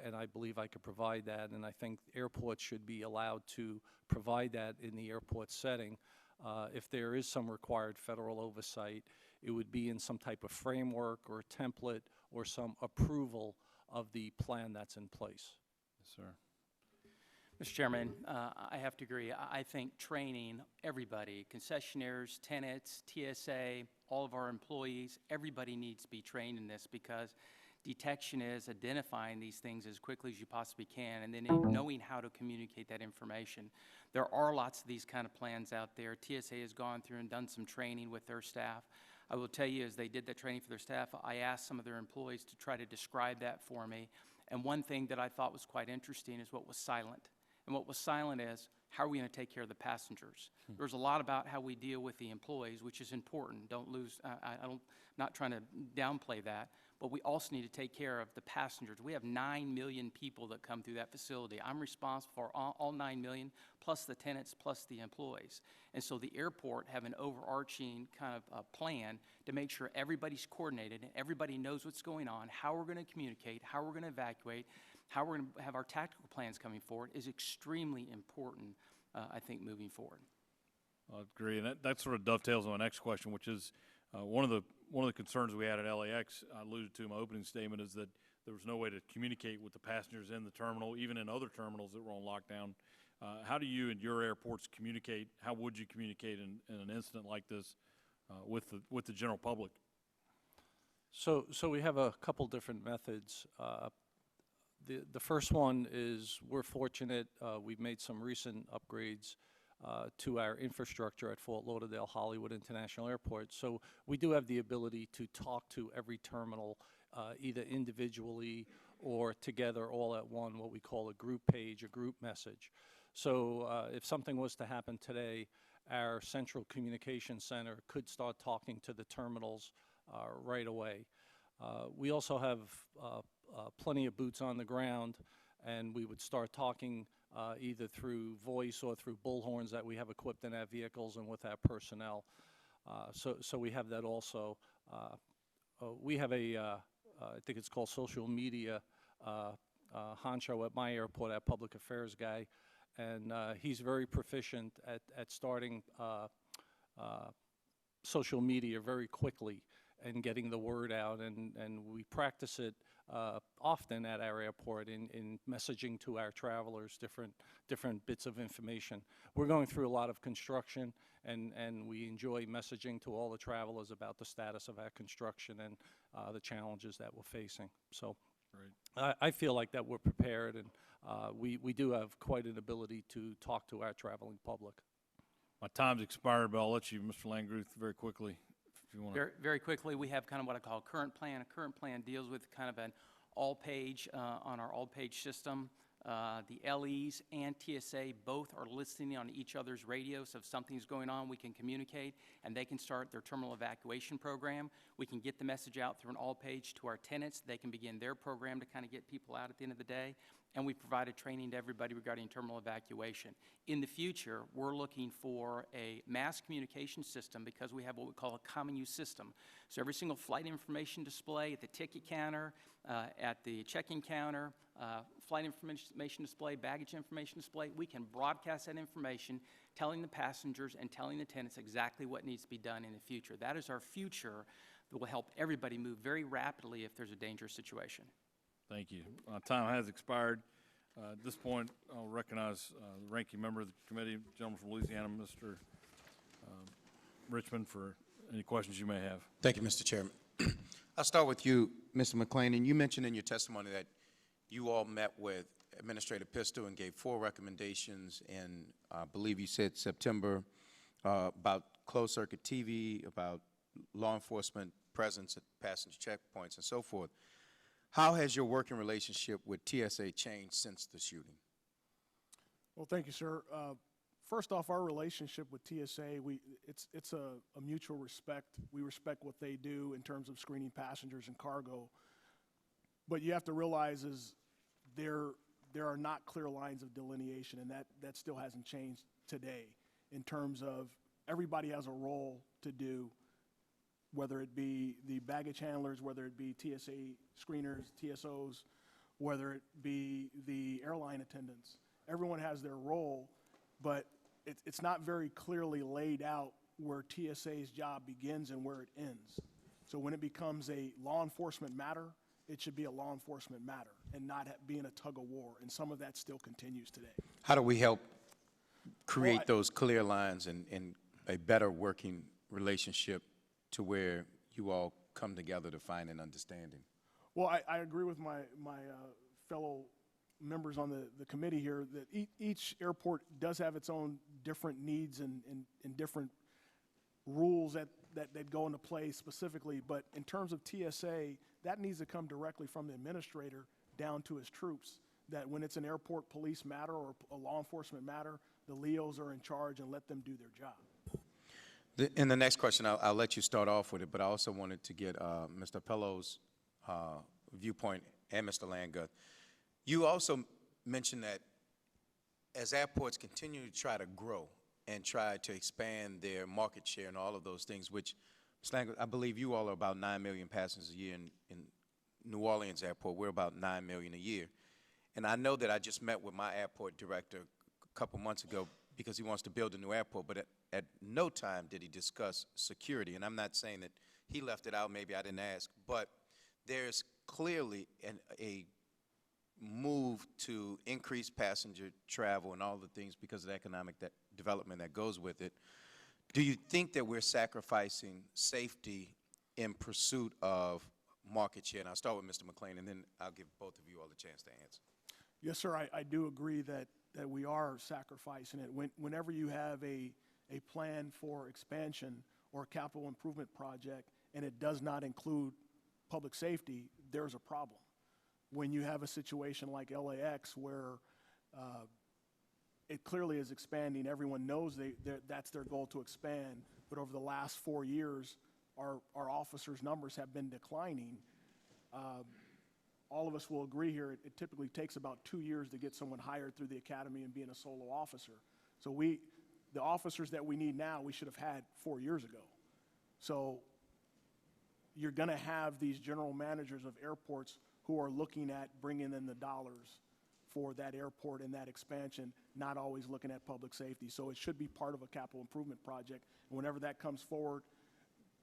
and I believe I could provide that, and I think airports should be allowed to provide that in the airport setting. If there is some required federal oversight, it would be in some type of framework or template or some approval of the plan that's in place. Yes, sir. Mr. Chairman, I have to agree. I think training everybody, concessionaires, tenants, TSA, all of our employees, everybody needs to be trained in this, because detection is identifying these things as quickly as you possibly can, and then knowing how to communicate that information. There are lots of these kind of plans out there. TSA has gone through and done some training with their staff. I will tell you, as they did that training for their staff, I asked some of their employees to try to describe that for me. And one thing that I thought was quite interesting is what was silent. And what was silent is, how are we going to take care of the passengers? There's a lot about how we deal with the employees, which is important. Don't lose, I'm not trying to downplay that, but we also need to take care of the passengers. We have 9 million people that come through that facility. I'm responsible for all 9 million, plus the tenants, plus the employees. And so the airport have an overarching kind of plan to make sure everybody's coordinated and everybody knows what's going on, how we're going to communicate, how we're going to evacuate, how we're going to have our tactical plans coming forward is extremely important, I think, moving forward. I agree, and that sort of dovetails on my next question, which is one of the concerns we had at LAX, I alluded to in my opening statement, is that there was no way to communicate with the passengers in the terminal, even in other terminals that were on lockdown. How do you and your airports communicate? How would you communicate in an incident like this with the general public? So we have a couple different methods. The first one is, we're fortunate, we've made some recent upgrades to our infrastructure at Fort Lauderdale Hollywood International Airport. So we do have the ability to talk to every terminal, either individually or together all at one, what we call a group page, a group message. So if something was to happen today, our central communication center could start talking to the terminals right away. We also have plenty of boots on the ground, and we would start talking either through voice or through bullhorns that we have equipped in our vehicles and with our personnel. So we have that also. We have I think it's called social media honcho at my airport, our public affairs guy, and he's very proficient at starting social media very quickly and getting the word out, and we practice it often at our airport in messaging to our travelers different bits of information. We're going through a lot of construction, and we enjoy messaging to all the travelers about the status of our construction and the challenges that we're facing. So I feel like that we're prepared, and we do have quite an ability to talk to our traveling public. My time's expired, but I'll let you, Mr. Landruth, very quickly. Very, very quickly, we have kind of what I call a current plan. A current plan deals with kind of an all-page on our all-page system. The LEs and TSA both are listening on each other's radio, so if something's going on, we can communicate, and they can start their terminal evacuation program. We can get the message out through an all-page to our tenants. They can begin their program to kind of get people out at the end of the day. And we provided training to everybody regarding terminal evacuation. In the future, we're looking for a mass communication system, because we have what we call a common use system. So every single flight information display at the ticket counter, at the check-in counter, flight information display, baggage information display, we can broadcast that information, telling the passengers and telling the tenants exactly what needs to be done in the future. That is our future that will help everybody move very rapidly if there's a dangerous situation. Thank you. Time has expired. At this point, I'll recognize the ranking member of the committee, gentleman from Louisiana, Mr. Richmond, for any questions you may have. Thank you, Mr. Chairman. I'll start with you, Mr. McClain. And you mentioned in your testimony that you all met with Administrator Pistol and gave 4 recommendations in, I believe you said September, about closed-circuit TV, about law enforcement presence at passenger checkpoints, and so forth. How has your working relationship with TSA changed since the shooting? Well, thank you, sir. First off, our relationship with TSA, it's a mutual respect. We respect what they do in terms of screening passengers and cargo. But you have to realize is there are not clear lines of delineation, and that still hasn't changed today in terms of everybody has a role to do, whether it be the baggage handlers, whether it be TSA screeners, TSOs, whether it be the airline attendants. Everyone has their role, but it's not very clearly laid out where TSA's job begins and where it ends. So when it becomes a law enforcement matter, it should be a law enforcement matter and not being a tug of war, and some of that still continues today. How do we help create Well, those clear lines and a better working relationship to where you all come together to find an understanding? Well, I agree with my fellow members on the committee here that each airport does have its own different needs and different rules that go into play specifically. But in terms of TSA, that needs to come directly from the administrator down to his troops, that when it's an airport police matter or a law enforcement matter, the LEOs are in charge and let them do their job. In the next question, I'll let you start off with it, but I also wanted to get Mr. Pello's viewpoint and Mr. Landguth. You also mentioned that as airports continue to try to grow and try to expand their market share and all of those things, which, Mr. Landguth, I believe you all are about 9 million passengers a year in New Orleans Airport. We're about 9 million a year. And I know that I just met with my airport director a couple months ago because he wants to build a new airport, but at no time did he discuss security. And I'm not saying that he left it out, maybe I didn't ask, but there's clearly a move to increase passenger travel and all the things because of the economic development that goes with it. Do you think that we're sacrificing safety in pursuit of market share? And I'll start with Mr. McLean, and then I'll give both of you all a chance to answer. Yes, sir, I do agree that we are sacrificing it. Whenever you have a plan for expansion or a capital improvement project and it does not include public safety, there's a problem. When you have a situation like LAX where it clearly is expanding, everyone knows that's their goal to expand, but over the last 4 years, our officers' numbers have been declining. All of us will agree here, it typically takes about 2 years to get someone hired through the academy and being a solo officer. So the officers that we need now, we should have had 4 years ago. So you're going to have these general managers of airports who are looking at bringing in the dollars for that airport and that expansion, not always looking at public safety. So it should be part of a capital improvement project. And whenever that comes forward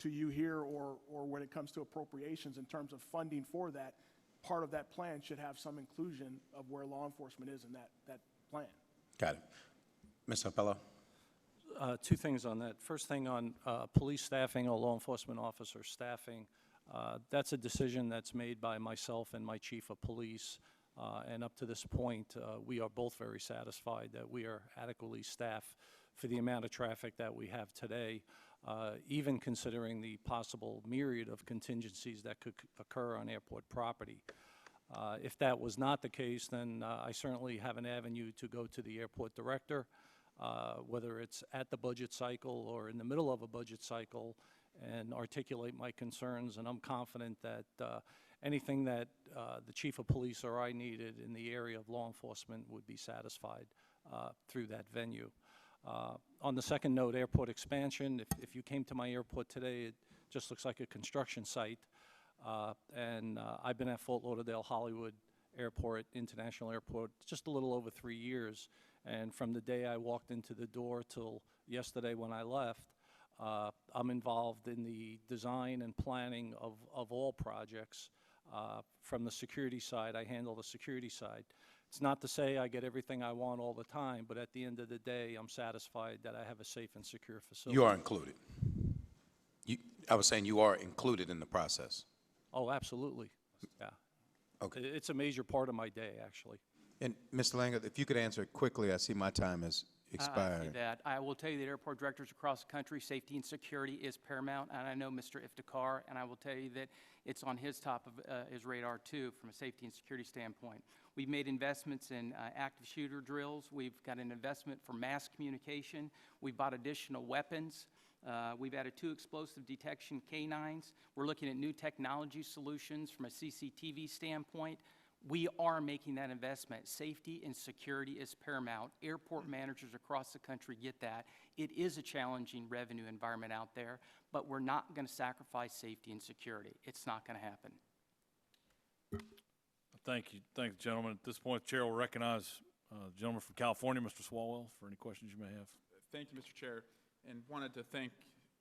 to you here or when it comes to appropriations in terms of funding for that, part of that plan should have some inclusion of where law enforcement is in that plan. Got it. Mr. Pello? Two things on that. First thing on police staffing or law enforcement officer staffing. That's a decision that's made by myself and my chief of police. And up to this point, we are both very satisfied that we are adequately staffed for the amount of traffic that we have today, even considering the possible myriad of contingencies that could occur on airport property. If that was not the case, then I certainly have an avenue to go to the airport director, whether it's at the budget cycle or in the middle of a budget cycle, and articulate my concerns. And I'm confident that anything that the chief of police or I needed in the area of law enforcement would be satisfied through that venue. On the second note, airport expansion, if you came to my airport today, it just looks like a construction site. And I've been at Fort Lauderdale Hollywood Airport, International Airport, just a little over 3 years. And from the day I walked into the door till yesterday when I left, I'm involved in the design and planning of all projects. From the security side, I handle the security side. It's not to say I get everything I want all the time, but at the end of the day, I'm satisfied that I have a safe and secure facility. You are included. I was saying you are included in the process. Oh, absolutely. Yeah. Okay. It's a major part of my day, actually. And Mr. Langer, if you could answer it quickly, I see my time has I see expired. that. I will tell you that airport directors across the country, safety and security is paramount, and I know Mr. Iftikhar, and I will tell you that it's on his top of his radar too from a safety and security standpoint. We've made investments in active shooter drills. We've got an investment for mass communication. We bought additional weapons. We've added 2 explosive detection canines. We're looking at new technology solutions from a CCTV standpoint. We are making that investment. Safety and security is paramount. Airport managers across the country get that. It is a challenging revenue environment out there, but we're not going to sacrifice safety and security. It's not going to happen. Thank you, gentlemen. At this point, the Chair will recognize the gentleman from California, Mr. Swalwell, for any questions you may have. Thank you, Mr. Chair, and wanted to thank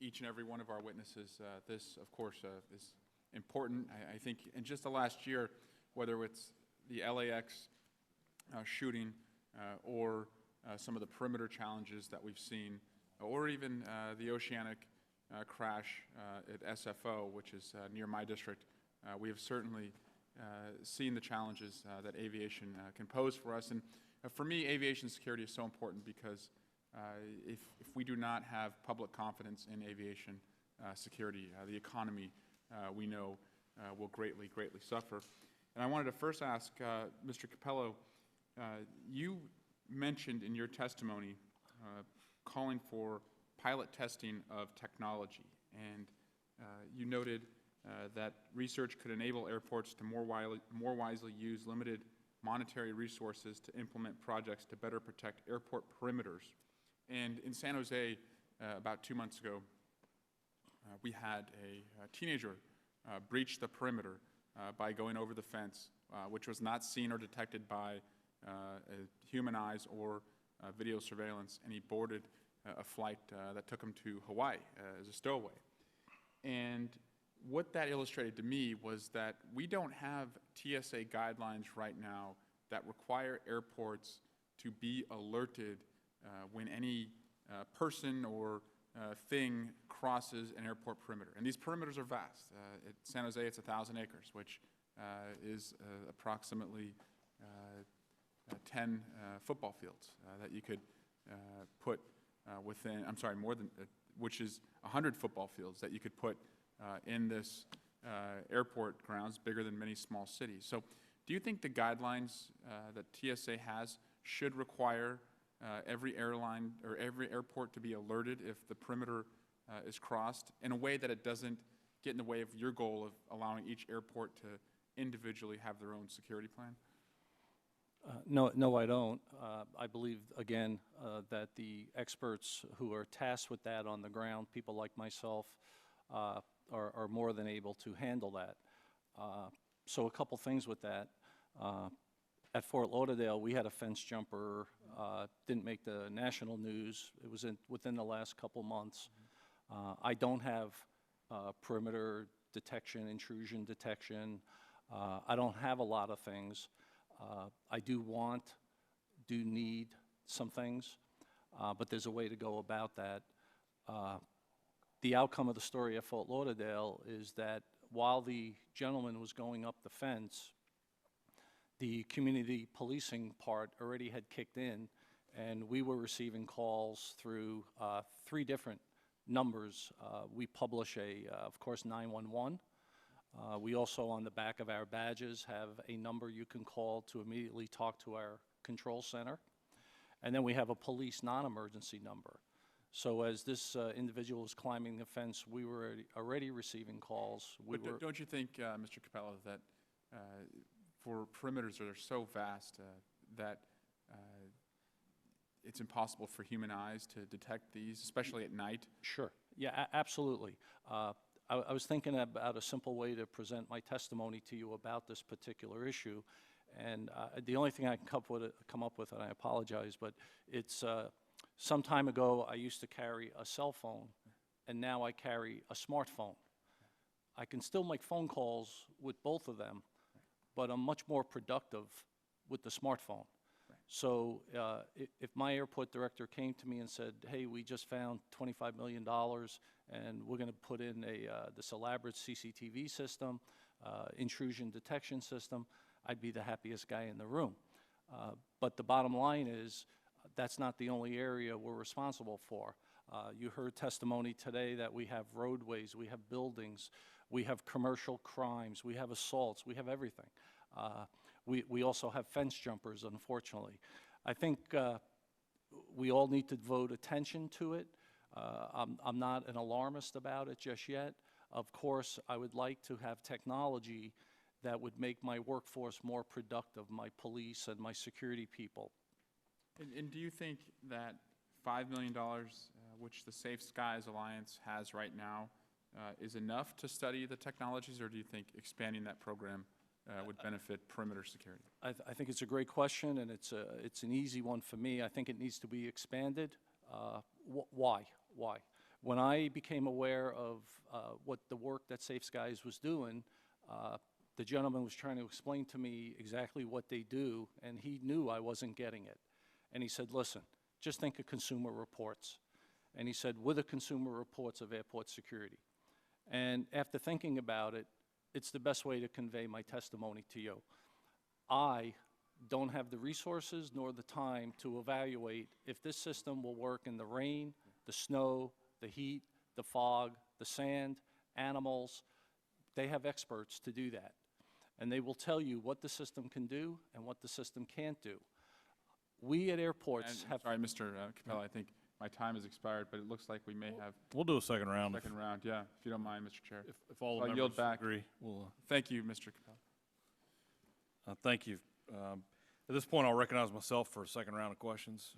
each and every one of our witnesses. This, of course, is important. I think in just the last year, whether it's the LAX shooting or some of the perimeter challenges that we've seen, or even the oceanic crash at SFO, which is near my district, we have certainly seen the challenges that aviation can pose for us. And for me, aviation security is so important because if we do not have public confidence in aviation security, the economy we know will greatly suffer. And I wanted to first ask Mr. Capello, you mentioned in your testimony calling for pilot testing of technology, and you noted that research could enable airports to more wisely use limited monetary resources to implement projects to better protect airport perimeters. And in San Jose, about 2 months ago, we had a teenager breach the perimeter by going over the fence, which was not seen or detected by human eyes or video surveillance, and he boarded a flight that took him to Hawaii as a stowaway. And what that illustrated to me was that we don't have TSA guidelines right now that require airports to be alerted when any person or thing crosses an airport perimeter. And these perimeters are vast. At San Jose, it's 1,000 acres, which is approximately 10 football fields that you could put within, I'm sorry, more than, which is 100 football fields that you could put in this airport grounds, bigger than many small cities. So do you think the guidelines that TSA has should require every airline or every airport to be alerted if the perimeter is crossed in a way that it doesn't get in the way of your goal of allowing each airport to individually have their own security plan? No, I don't. I believe, again, that the experts who are tasked with that on the ground, people like myself, are more than able to handle that. So a couple things with that. At Fort Lauderdale, we had a fence jumper, didn't make the national news. It was within the last couple months. I don't have perimeter detection, intrusion detection. I don't have a lot of things. I do need some things, but there's a way to go about that. The outcome of the story at Fort Lauderdale is that while the gentleman was going up the fence, the community policing part already had kicked in, and we were receiving calls through 3 different numbers. We publish of course, 911. We also, on the back of our badges, have a number you can call to immediately talk to our control center. And then we have a police non-emergency number. So as this individual was climbing the fence, we were already receiving calls. Don't you think, Mr. Capello, that for perimeters that are so vast that it's impossible for human eyes to detect these, especially at night? Sure. Yeah, absolutely. I was thinking about a simple way to present my testimony to you about this particular issue, and the only thing I can come up with, and I apologize, but it's some time ago I used to carry a cell phone, and now I carry a smartphone. I can still make phone calls with both of them, but I'm much more productive with the smartphone. So if my airport director came to me and said, hey, we just found $25 million and we're going to put in this elaborate CCTV system, intrusion detection system, I'd be the happiest guy in the room. But the bottom line is that's not the only area we're responsible for. You heard testimony today that we have roadways, we have buildings, we have commercial crimes, we have assaults, we have everything. We also have fence jumpers, unfortunately. I think we all need to devote attention to it. I'm not an alarmist about it just yet. Of course, I would like to have technology that would make my workforce more productive, my police and my security people. And do you think that $5 million, which the Safe Skies Alliance has right now, is enough to study the technologies, or do you think expanding that program would benefit perimeter security? I think it's a great question, and it's an easy one for me. I think it needs to be expanded. Why? Why? When I became aware of what the work that Safe Skies was doing, the gentleman was trying to explain to me exactly what they do, and he knew I wasn't getting it. And he said, listen, just think of consumer reports. And he said, what are consumer reports of airport security? And after thinking about it, it's the best way to convey my testimony to you. I don't have the resources nor the time to evaluate if this system will work in the rain, the snow, the heat, the fog, the sand, animals. They have experts to do that. And they will tell you what the system can do and what the system can't do. We at airports And, have... sorry, Mr. Capella, I think my time has expired, but it looks like we may have We'll do a second round. second round, yeah, if you don't mind, Mr. Chair. If all I'll the yield members back. agree, we'll, Thank you, Mr. Capella. thank you. At this point, I'll recognize myself for a second round of questions.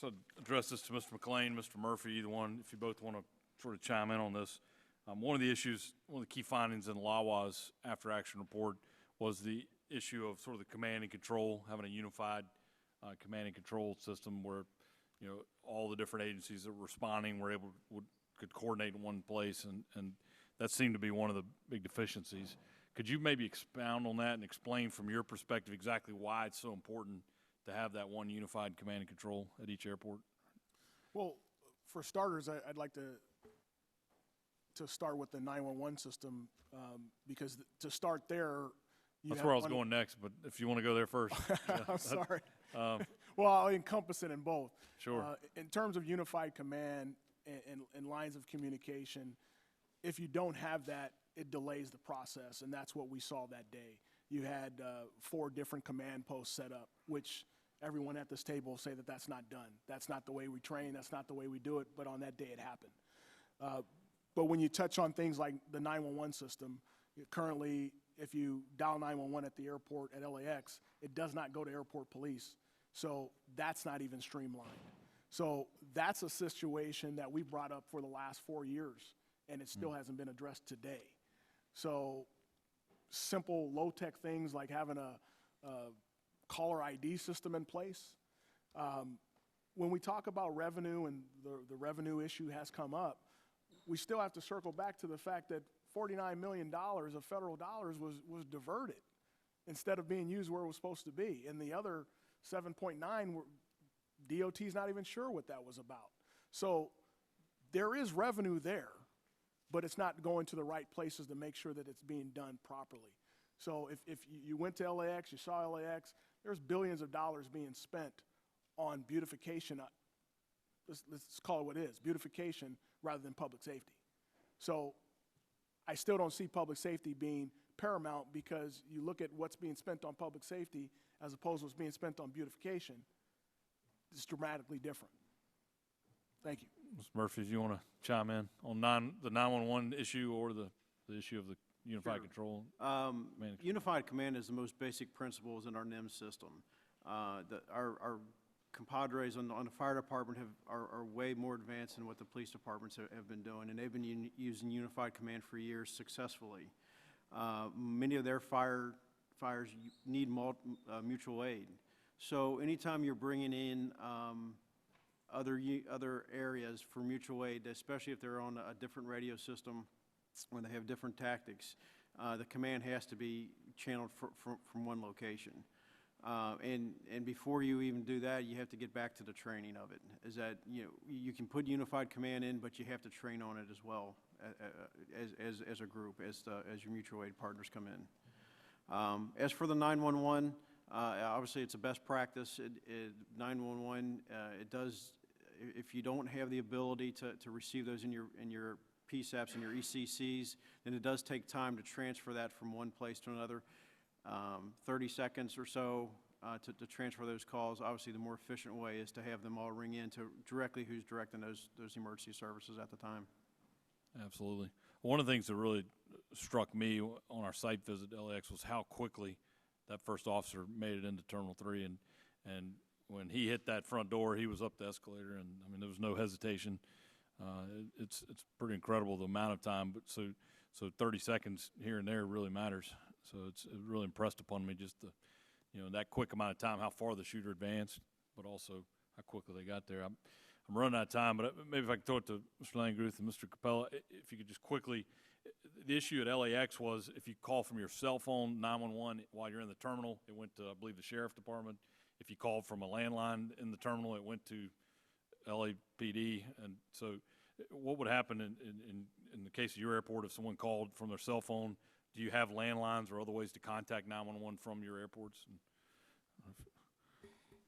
So address this to Mr. McLean, Mr. Murphy, either one, if you both want to sort of chime in on this. One of the issues, one of the key findings in LAWA's after-action report was the issue of sort of the command and control, having a unified command and control system where, you know, all the different agencies that were responding were able, could coordinate in one place, and that seemed to be one of the big deficiencies. Could you maybe expound on that and explain from your perspective exactly why it's so important to have that one unified command and control at each airport? Well, for starters, I'd like to start with the 911 system, because to start there, That's where I was going next, but if you want to go there first. I'm sorry. Well, I'll encompass it in both. Sure. In terms of unified command and lines of communication, if you don't have that, it delays the process, and that's what we saw that day. You had 4 different command posts set up, which everyone at this table will say that that's not done. That's not the way we train. That's not the way we do it, but on that day it happened. But when you touch on things like the 911 system, currently, if you dial 911 at the airport at LAX, it does not go to airport police. So that's not even streamlined. So that's a situation that we brought up for the last 4 years, and it still hasn't been addressed today. So simple, low-tech things like having a caller ID system in place. When we talk about revenue, and the revenue issue has come up, we still have to circle back to the fact that $49 million of federal dollars was diverted instead of being used where it was supposed to be. And the other 7.9, DOT's not even sure what that was about. So there is revenue there, but it's not going to the right places to make sure that it's being done properly. So if you went to LAX, you saw LAX, there's billions of dollars being spent on beautification. Let's call it what it is, beautification rather than public safety. So I still don't see public safety being paramount, because you look at what's being spent on public safety as opposed to what's being spent on beautification, it's dramatically different. Thank you. Mr. Murphy, if you want to chime in on the 911 issue or the issue of the unified Sure. control. Unified command is the most basic principles in our NIMS system. Our compadres on the fire department are way more advanced than what the police departments have been doing, and they've been using unified command for years successfully. Many of their fires need mutual aid. So anytime you're bringing in other areas for mutual aid, especially if they're on a different radio system, when they have different tactics, the command has to be channeled from one location. And before you even do that, you have to get back to the training of it. Is that, you know, you can put unified command in, but you have to train on it as well as a group, as your mutual aid partners come in. As for the 911, obviously it's a best practice. 911, it does, if you don't have the ability to receive those in your PSAPs and your ECCs, then it does take time to transfer that from one place to another. 30 seconds or so to transfer those calls. Obviously, the more efficient way is to have them all ring in to directly who's directing those emergency services at the time. Absolutely. One of the things that really struck me on our site visit to LAX was how quickly that first officer made it into Terminal 3, and when he hit that front door, he was up the escalator, and I mean there was no hesitation. It's pretty incredible the amount of time. But so So 30 seconds here and there really matters. So it really impressed upon me just the, that quick amount of time, how far the shooter advanced, but also how quickly they got there. I'm running out of time, but maybe if I could throw it to Mr. Langruth and Mr. Capella, if you could just quickly, the issue at LAX was if you call from your cell phone 911 while you're in the terminal, it went to, I believe, the sheriff department. If you called from a landline in the terminal, it went to LAPD. And so what would happen in the case of your airport if someone called from their cell phone? Do you have landlines or other ways to contact 911 from your airports?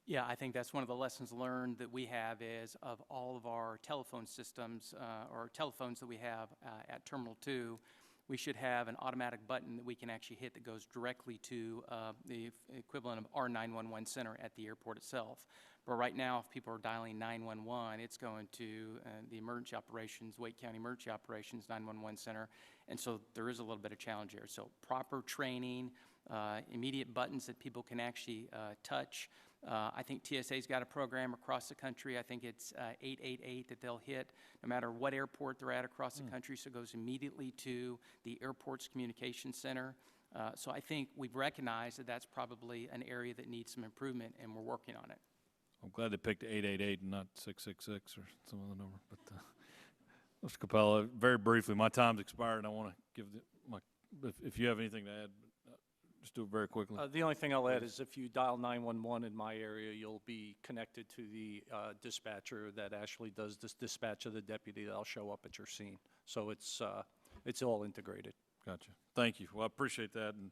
Yeah, I think that's one of the lessons learned that we have is of all of our telephone systems or telephones that we have at Terminal 2, we should have an automatic button that we can actually hit that goes directly to the equivalent of our 911 center at the airport itself. But right now, if people are dialing 911, it's going to the emergency operations, Wake County Emergency Operations 911 Center, and so there is a little bit of challenge there. So proper training, immediate buttons that people can actually touch. I think TSA's got a program across the country. I think it's 888 that they'll hit no matter what airport they're at across the country, so it goes immediately to the airport's communication center. So I think we've recognized that that's probably an area that needs some improvement, and we're working on it. I'm glad they picked 888 and not 666 or some other number. But Mr. Capella, very briefly, my time's expired, and I want to give if you have anything to add, just do it very quickly. The only thing I'll add is if you dial 911 in my area, you'll be connected to the dispatcher that actually does this dispatch of the deputy that'll show up at your scene. So it's all integrated. Gotcha. Thank you. Well, I appreciate that. And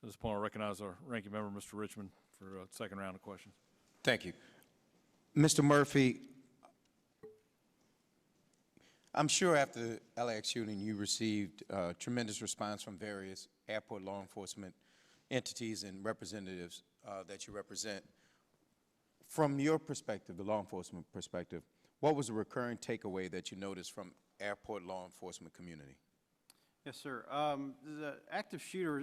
at this point, I recognize our ranking member, Mr. Richmond, for a second round of questions. Thank you. Mr. Murphy, I'm sure after the LAX shooting you received tremendous response from various airport law enforcement entities and representatives that you represent. From your perspective, the law enforcement perspective, what was a recurring takeaway that you noticed from airport law enforcement community? Yes, sir. The active shooter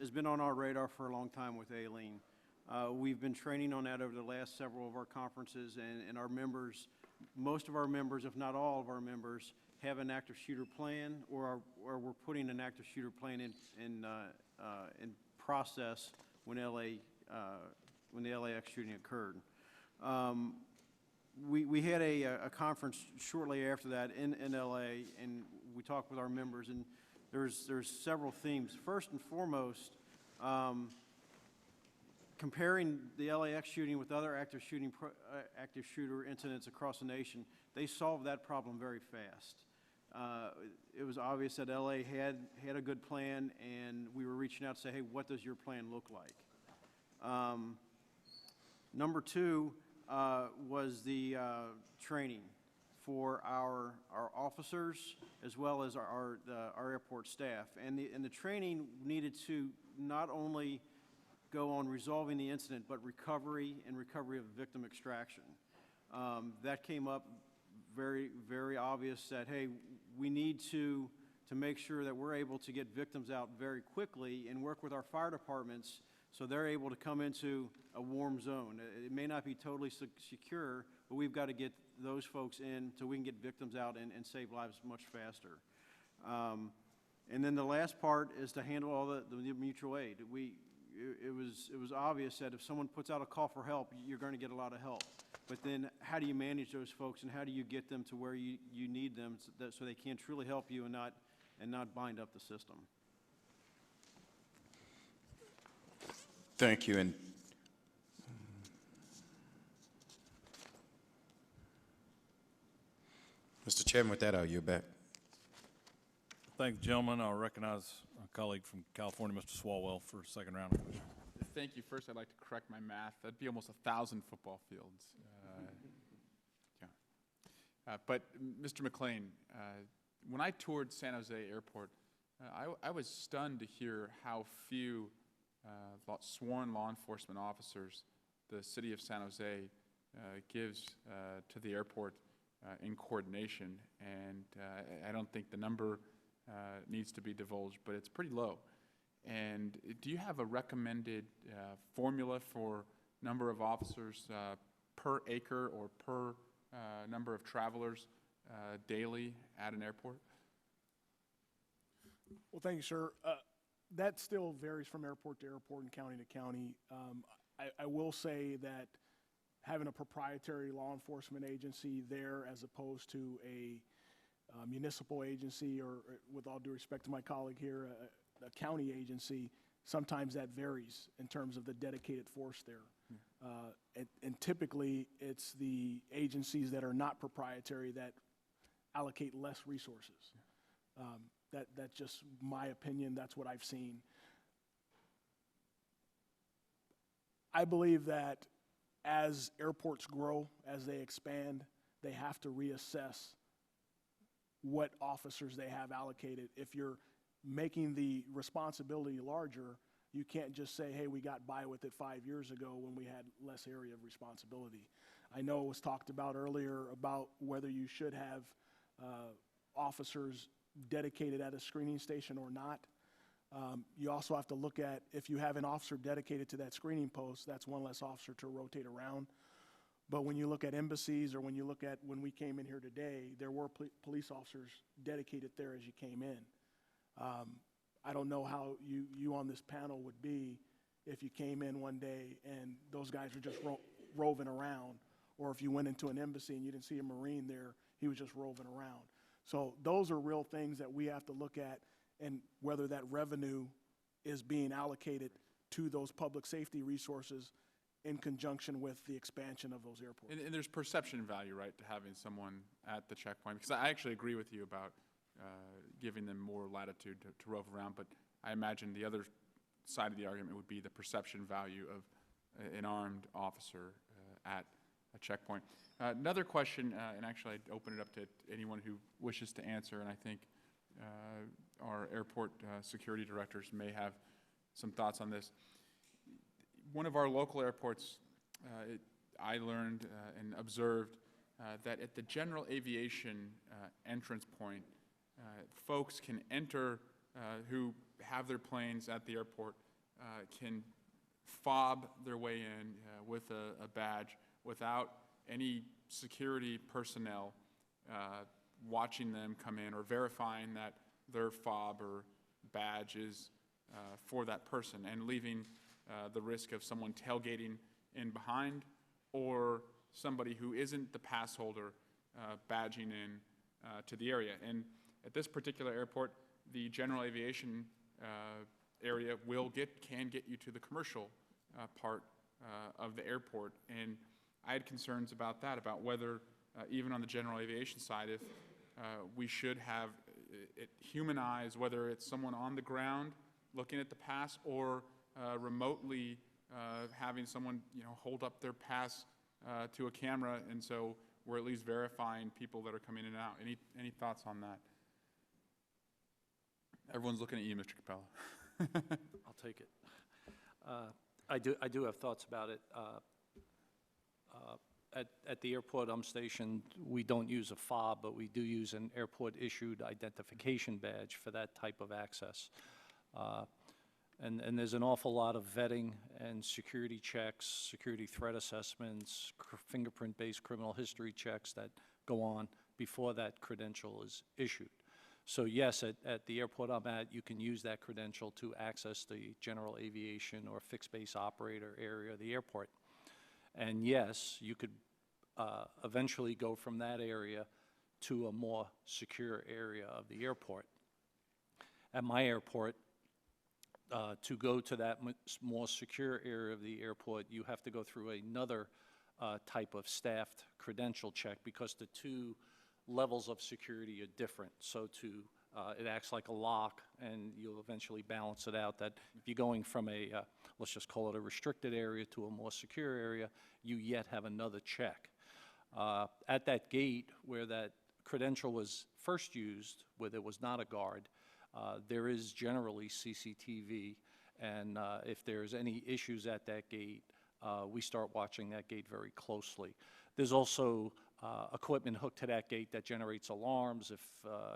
has been on our radar for a long time with Aileen. We've been training on that over the last several of our conferences, and our members, most of our members, if not all of our members, have an active shooter plan, or we're putting an active shooter plan in process when the LAX shooting occurred. We had a conference shortly after that in LA, and we talked with our members, and there's several themes. First and foremost, comparing the LAX shooting with other active shooter incidents across the nation, they solved that problem very fast. It was obvious that LA had a good plan, and we were reaching out to say, hey, what does your plan look like? Number two was the training for our officers as well as our airport staff. And the training needed to not only go on resolving the incident, but recovery of victim extraction. That came up very, very obvious that, hey, we need to make sure that we're able to get victims out very quickly and work with our fire departments so they're able to come into a warm zone. It may not be totally secure, but we've got to get those folks in so we can get victims out and save lives much faster. And then the last part is to handle all the mutual aid. It was obvious that if someone puts out a call for help, you're going to get a lot of help. But then how do you manage those folks, and how do you get them to where you need them so they can truly help you and not bind up the system? Thank you. And Mr. Chairman, with that, I'll yield back. Thank you, gentlemen. I'll recognize a colleague from California, Mr. Swalwell, for a second round of questions. Thank you. First, I'd like to correct my math. That'd be almost 1,000 football fields. But Mr. McLean, when I toured San Jose Airport, I was stunned to hear how few sworn law enforcement officers the city of San Jose gives to the airport in coordination. And I don't think the number needs to be divulged, but it's pretty low. And do you have a recommended formula for number of officers per acre or per number of travelers daily at an airport? Well, thank you, sir. That still varies from airport to airport and county to county. I will say that having a proprietary law enforcement agency there as opposed to a municipal agency, or with all due respect to my colleague here, a county agency, sometimes that varies in terms of the dedicated force there. And typically, it's the agencies that are not proprietary that allocate less resources. That's just my opinion. That's what I've seen. I believe that as airports grow, as they expand, they have to reassess what officers they have allocated. If you're making the responsibility larger, you can't just say, hey, we got by with it 5 years ago when we had less area of responsibility. I know it was talked about earlier about whether you should have officers dedicated at a screening station or not. You also have to look at, if you have an officer dedicated to that screening post, that's one less officer to rotate around. But when you look at embassies, or when you look at when we came in here today, there were police officers dedicated there as you came in. I don't know how you on this panel would be if you came in one day and those guys were just roving around, or if you went into an embassy and you didn't see a Marine there, he was just roving around. So those are real things that we have to look at, and whether that revenue is being allocated to those public safety resources in conjunction with the expansion of those airports. And there's perception value, right, to having someone at the checkpoint. Because I actually agree with you about giving them more latitude to rove around, but I imagine the other side of the argument would be the perception value of an armed officer at a checkpoint. Another question, and actually I'd open it up to anyone who wishes to answer, and I think our airport security directors may have some thoughts on this. One of our local airports, I learned and observed that at the general aviation entrance point, folks can enter who have their planes at the airport, can fob their way in with a badge without any security personnel watching them come in or verifying that their fob or badge is for that person, and leaving the risk of someone tailgating in behind, or somebody who isn't the pass holder badging in to the area. And at this particular airport, the general aviation area can get you to the commercial part of the airport. And I had concerns about that, about whether even on the general aviation side, if we should have it humanized, whether it's someone on the ground looking at the pass, or remotely having someone hold up their pass to a camera, and so we're at least verifying people that are coming in and out. Any thoughts on that? Everyone's looking at you, Mr. Capella. I'll take it. I do have thoughts about it. At the airport I'm stationed, we don't use a fob, but we do use an airport-issued identification badge for that type of access. And there's an awful lot of vetting and security checks, security threat assessments, fingerprint-based criminal history checks that go on before that credential is issued. So yes, at the airport I'm at, you can use that credential to access the general aviation or fixed base operator area of the airport. And yes, you could eventually go from that area to a more secure area of the airport. At my airport, to go to that more secure area of the airport, you have to go through another type of staffed credential check, because the two levels of security are different. So it acts like a lock, and you'll eventually balance it out, that if you're going from a, let's just call it a restricted area, to a more secure area, you yet have another check. At that gate where that credential was first used, where there was not a guard, there is generally CCTV, and if there's any issues at that gate, we start watching that gate very closely. There's also equipment hooked to that gate that generates alarms if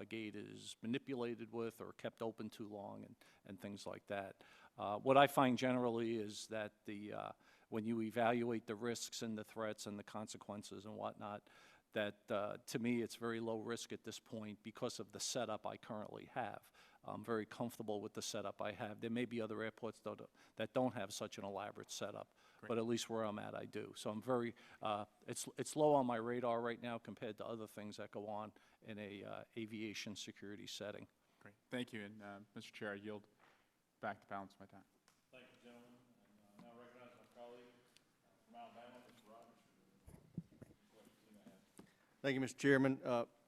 a gate is manipulated with or kept open too long, and things like that. What I find generally is that when you evaluate the risks and the threats and the consequences and whatnot, that to me it's very low risk at this point because of the setup I currently have. I'm very comfortable with the setup I have. There may be other airports that don't have such an elaborate setup, but at least where I'm at, I do. So I'm very, it's low on my radar right now compared to other things that go on in a aviation security setting. Great, thank you, and Mr. Chair, I yield back the balance of my time. Thank you, gentlemen. And now recognize my colleague from Alabama, Mr. Rogers. Thank you, Mr. Chairman.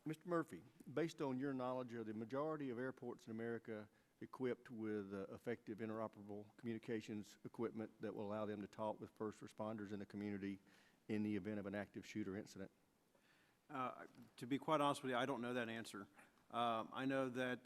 Mr. Murphy, based on your knowledge, are the majority of airports in America equipped with effective interoperable communications equipment that will allow them to talk with first responders in the community in the event of an active shooter incident? To be quite honest with you, I don't know that answer. I know that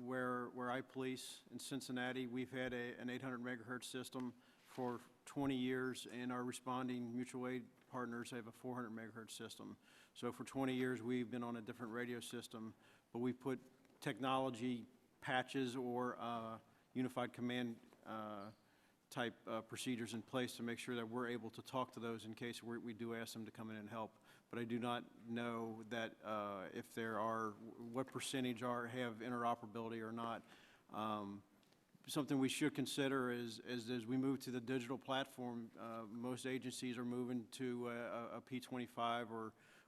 where I police in Cincinnati, we've had an 800 megahertz system for 20 years, and our responding mutual aid partners have a 400 megahertz system. So for 20 years, we've been on a different radio system, but we put technology patches or unified command type procedures in place to make sure that we're able to talk to those in case we do ask them to come in and help. But I do not know that if there are, what percentage have interoperability or not. Something we should consider is as we move to the digital platform, most agencies are moving to a P25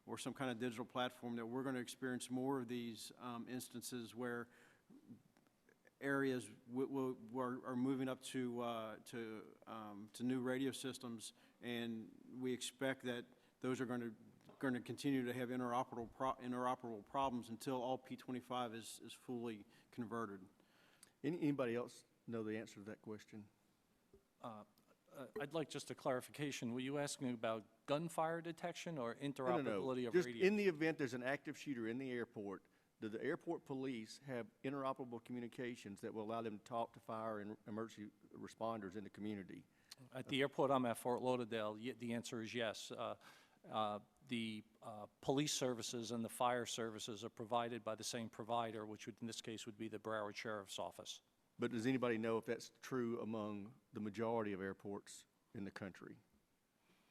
or some kind of digital platform, that we're going to experience more of these instances where areas are moving up to new radio systems, and we expect that those are going to continue to have interoperable problems until all P25 is fully converted. Anybody else know the answer to that question? I'd like just a clarification. Were you asking about gunfire detection or interoperability No. of Just radios? in the event there's an active shooter in the airport, do the airport police have interoperable communications that will allow them to talk to fire and emergency responders in the community? At the airport I'm at, Fort Lauderdale, the answer is yes. The police services and the fire services are provided by the same provider, which would, in this case would be the Broward Sheriff's Office. But does anybody know if that's true among the majority of airports in the country?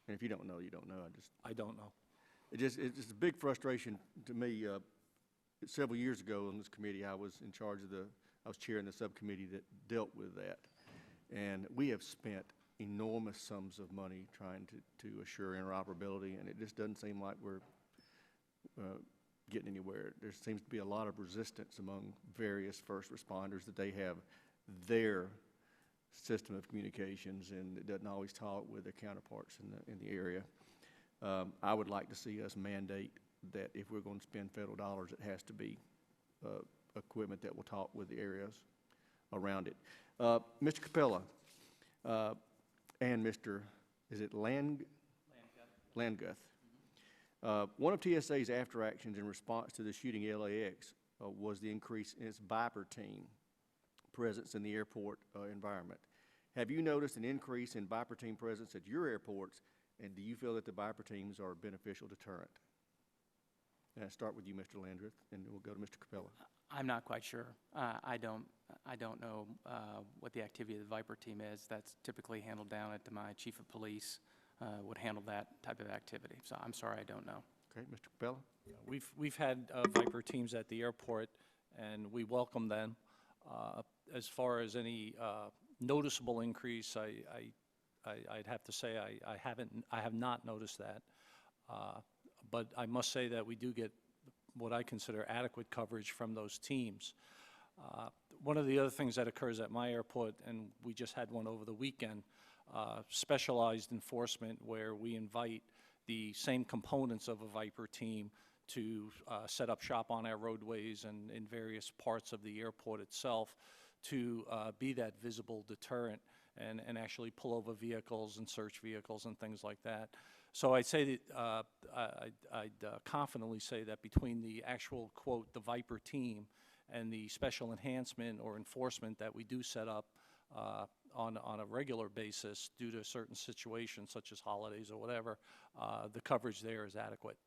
And if you don't know, you don't know. I don't know. It's a big frustration to me. Several years ago on this committee, I was chairing the subcommittee that dealt with that. And we have spent enormous sums of money trying to assure interoperability, and it just doesn't seem like we're getting anywhere. There seems to be a lot of resistance among various first responders that they have their system of communications, and it doesn't always talk with their counterparts in the area. I would like to see us mandate that if we're going to spend federal dollars, it has to be equipment that will talk with the areas around it. Mr. Capella and Mr. Is it Landguth? One of TSA's after actions in response to the shooting at LAX was the increase in its Viper team presence in the airport environment. Have you noticed an increase in Viper team presence at your airports, and do you feel that the Viper teams are a beneficial deterrent? And I'll start with you, Mr. Landreth, and we'll go to Mr. Capella. I'm not quite sure. I don't know what the activity of the Viper team is. That's typically handled down at my chief of police would handle that type of activity. So I'm sorry, I don't know. Okay, Mr. Capella. We've had Viper teams at the airport, and we welcome them. As far as any noticeable increase, I'd have to say I have not noticed that. But I must say that we do get what I consider adequate coverage from those teams. One of the other things that occurs at my airport, and we just had one over the weekend, specialized enforcement where we invite the same components of a Viper team to set up shop on our roadways and in various parts of the airport itself to be that visible deterrent and actually pull over vehicles and search vehicles and things like that. So I'd say that I'd confidently say that between the actual, quote, the Viper team and the special enhancement or enforcement that we do set up on a regular basis due to certain situations such as holidays or whatever, the coverage there is adequate.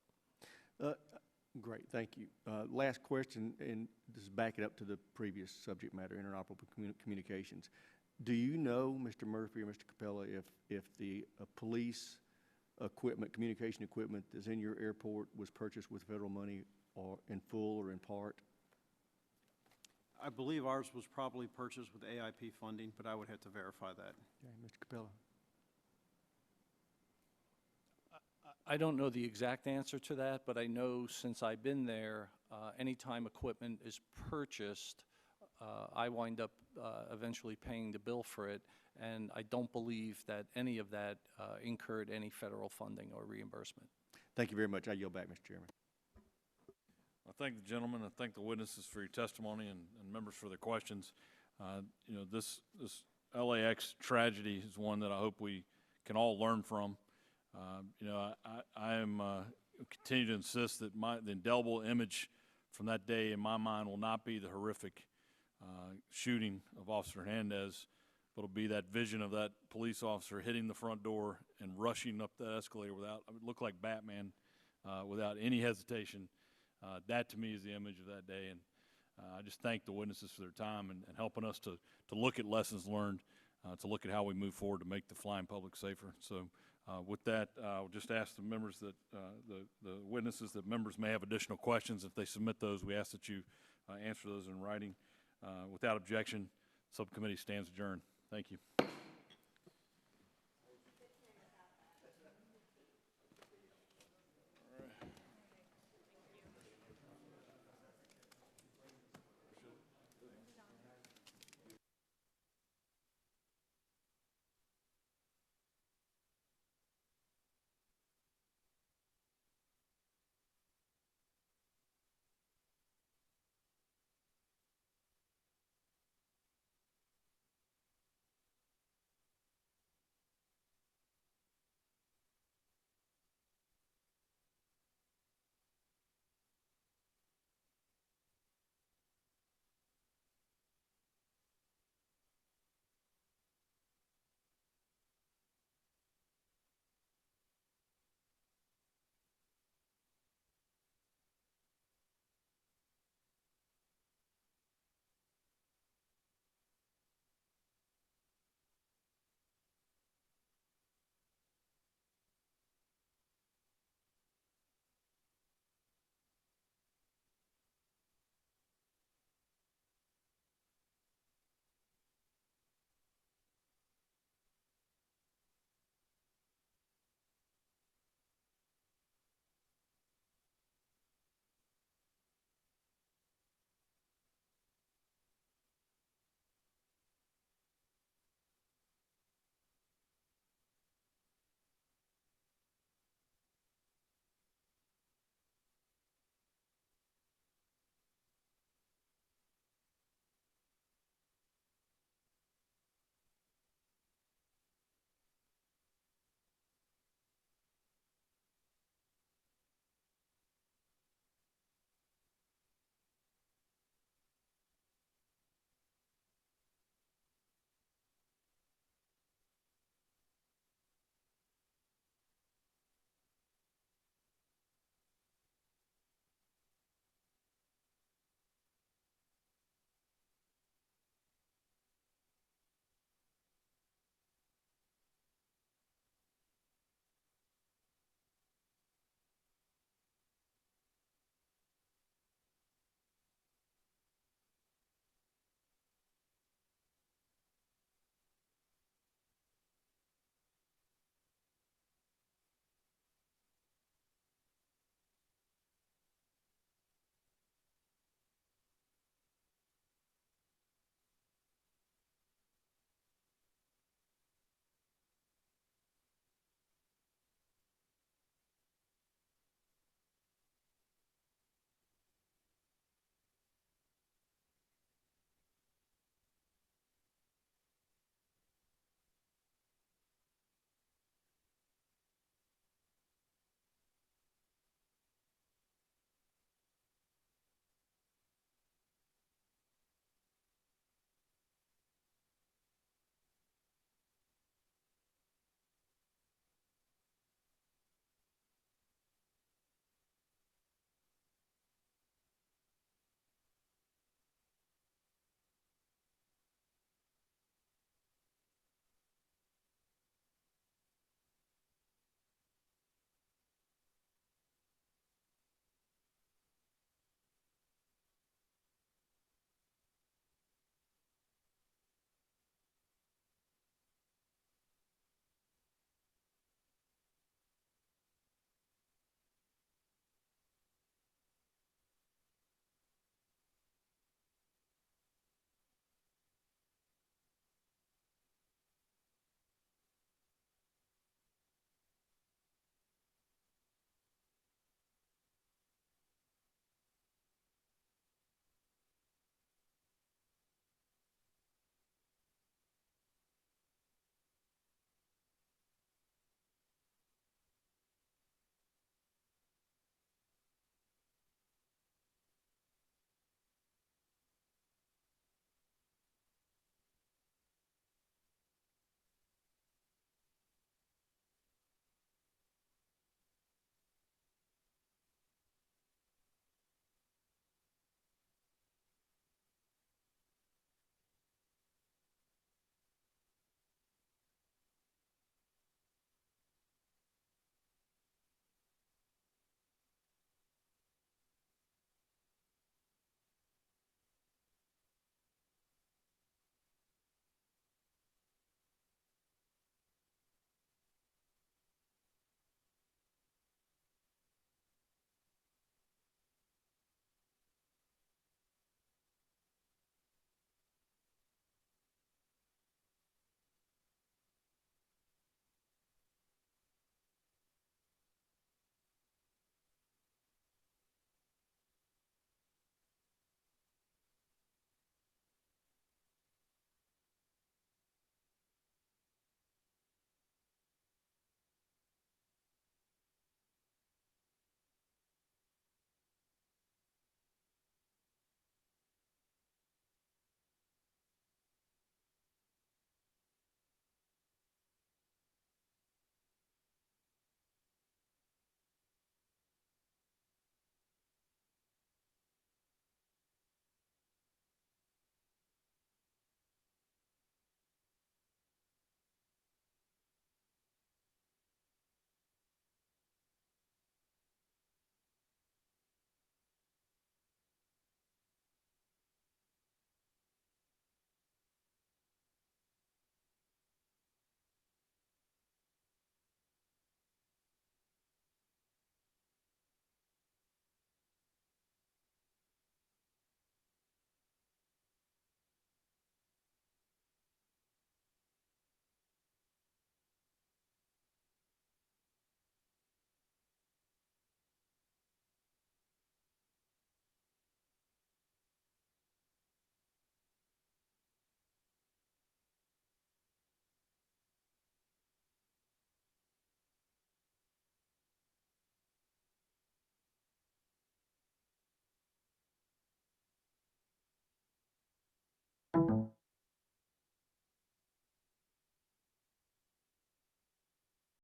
Great, thank you. Last question, and this is backing up to the previous subject matter, interoperable communications. Do you know, Mr. Murphy or Mr. Capella, if the police equipment, communication equipment that's in your airport was purchased with federal money or in full or in part? I believe ours was probably purchased with AIP funding, but I would have to verify that. Okay, Mr. Capella. I don't know the exact answer to that, but I know since I've been there, anytime equipment is purchased, I wind up eventually paying the bill for it, and I don't believe that any of that incurred any federal funding or reimbursement. Thank you very much. I yield back, Mr. Chairman. I thank the gentleman, I thank the witnesses for your testimony and members for their questions. You know, this LAX tragedy is one that I hope we can all learn from. You know, I am continue to insist that the indelible image from that day in my mind will not be the horrific shooting of Officer Hernandez, but it'll be that vision of that police officer hitting the front door and rushing up that escalator without, it looked like Batman, without any hesitation. That to me is the image of that day, and I just thank the witnesses for their time and helping us to look at lessons learned, to look at how we move forward to make the flying public safer. So with that, I'll just ask the members that, the witnesses, that members may have additional questions. If they submit those, we ask that you answer those in writing. Without objection, subcommittee stands adjourned. Thank you.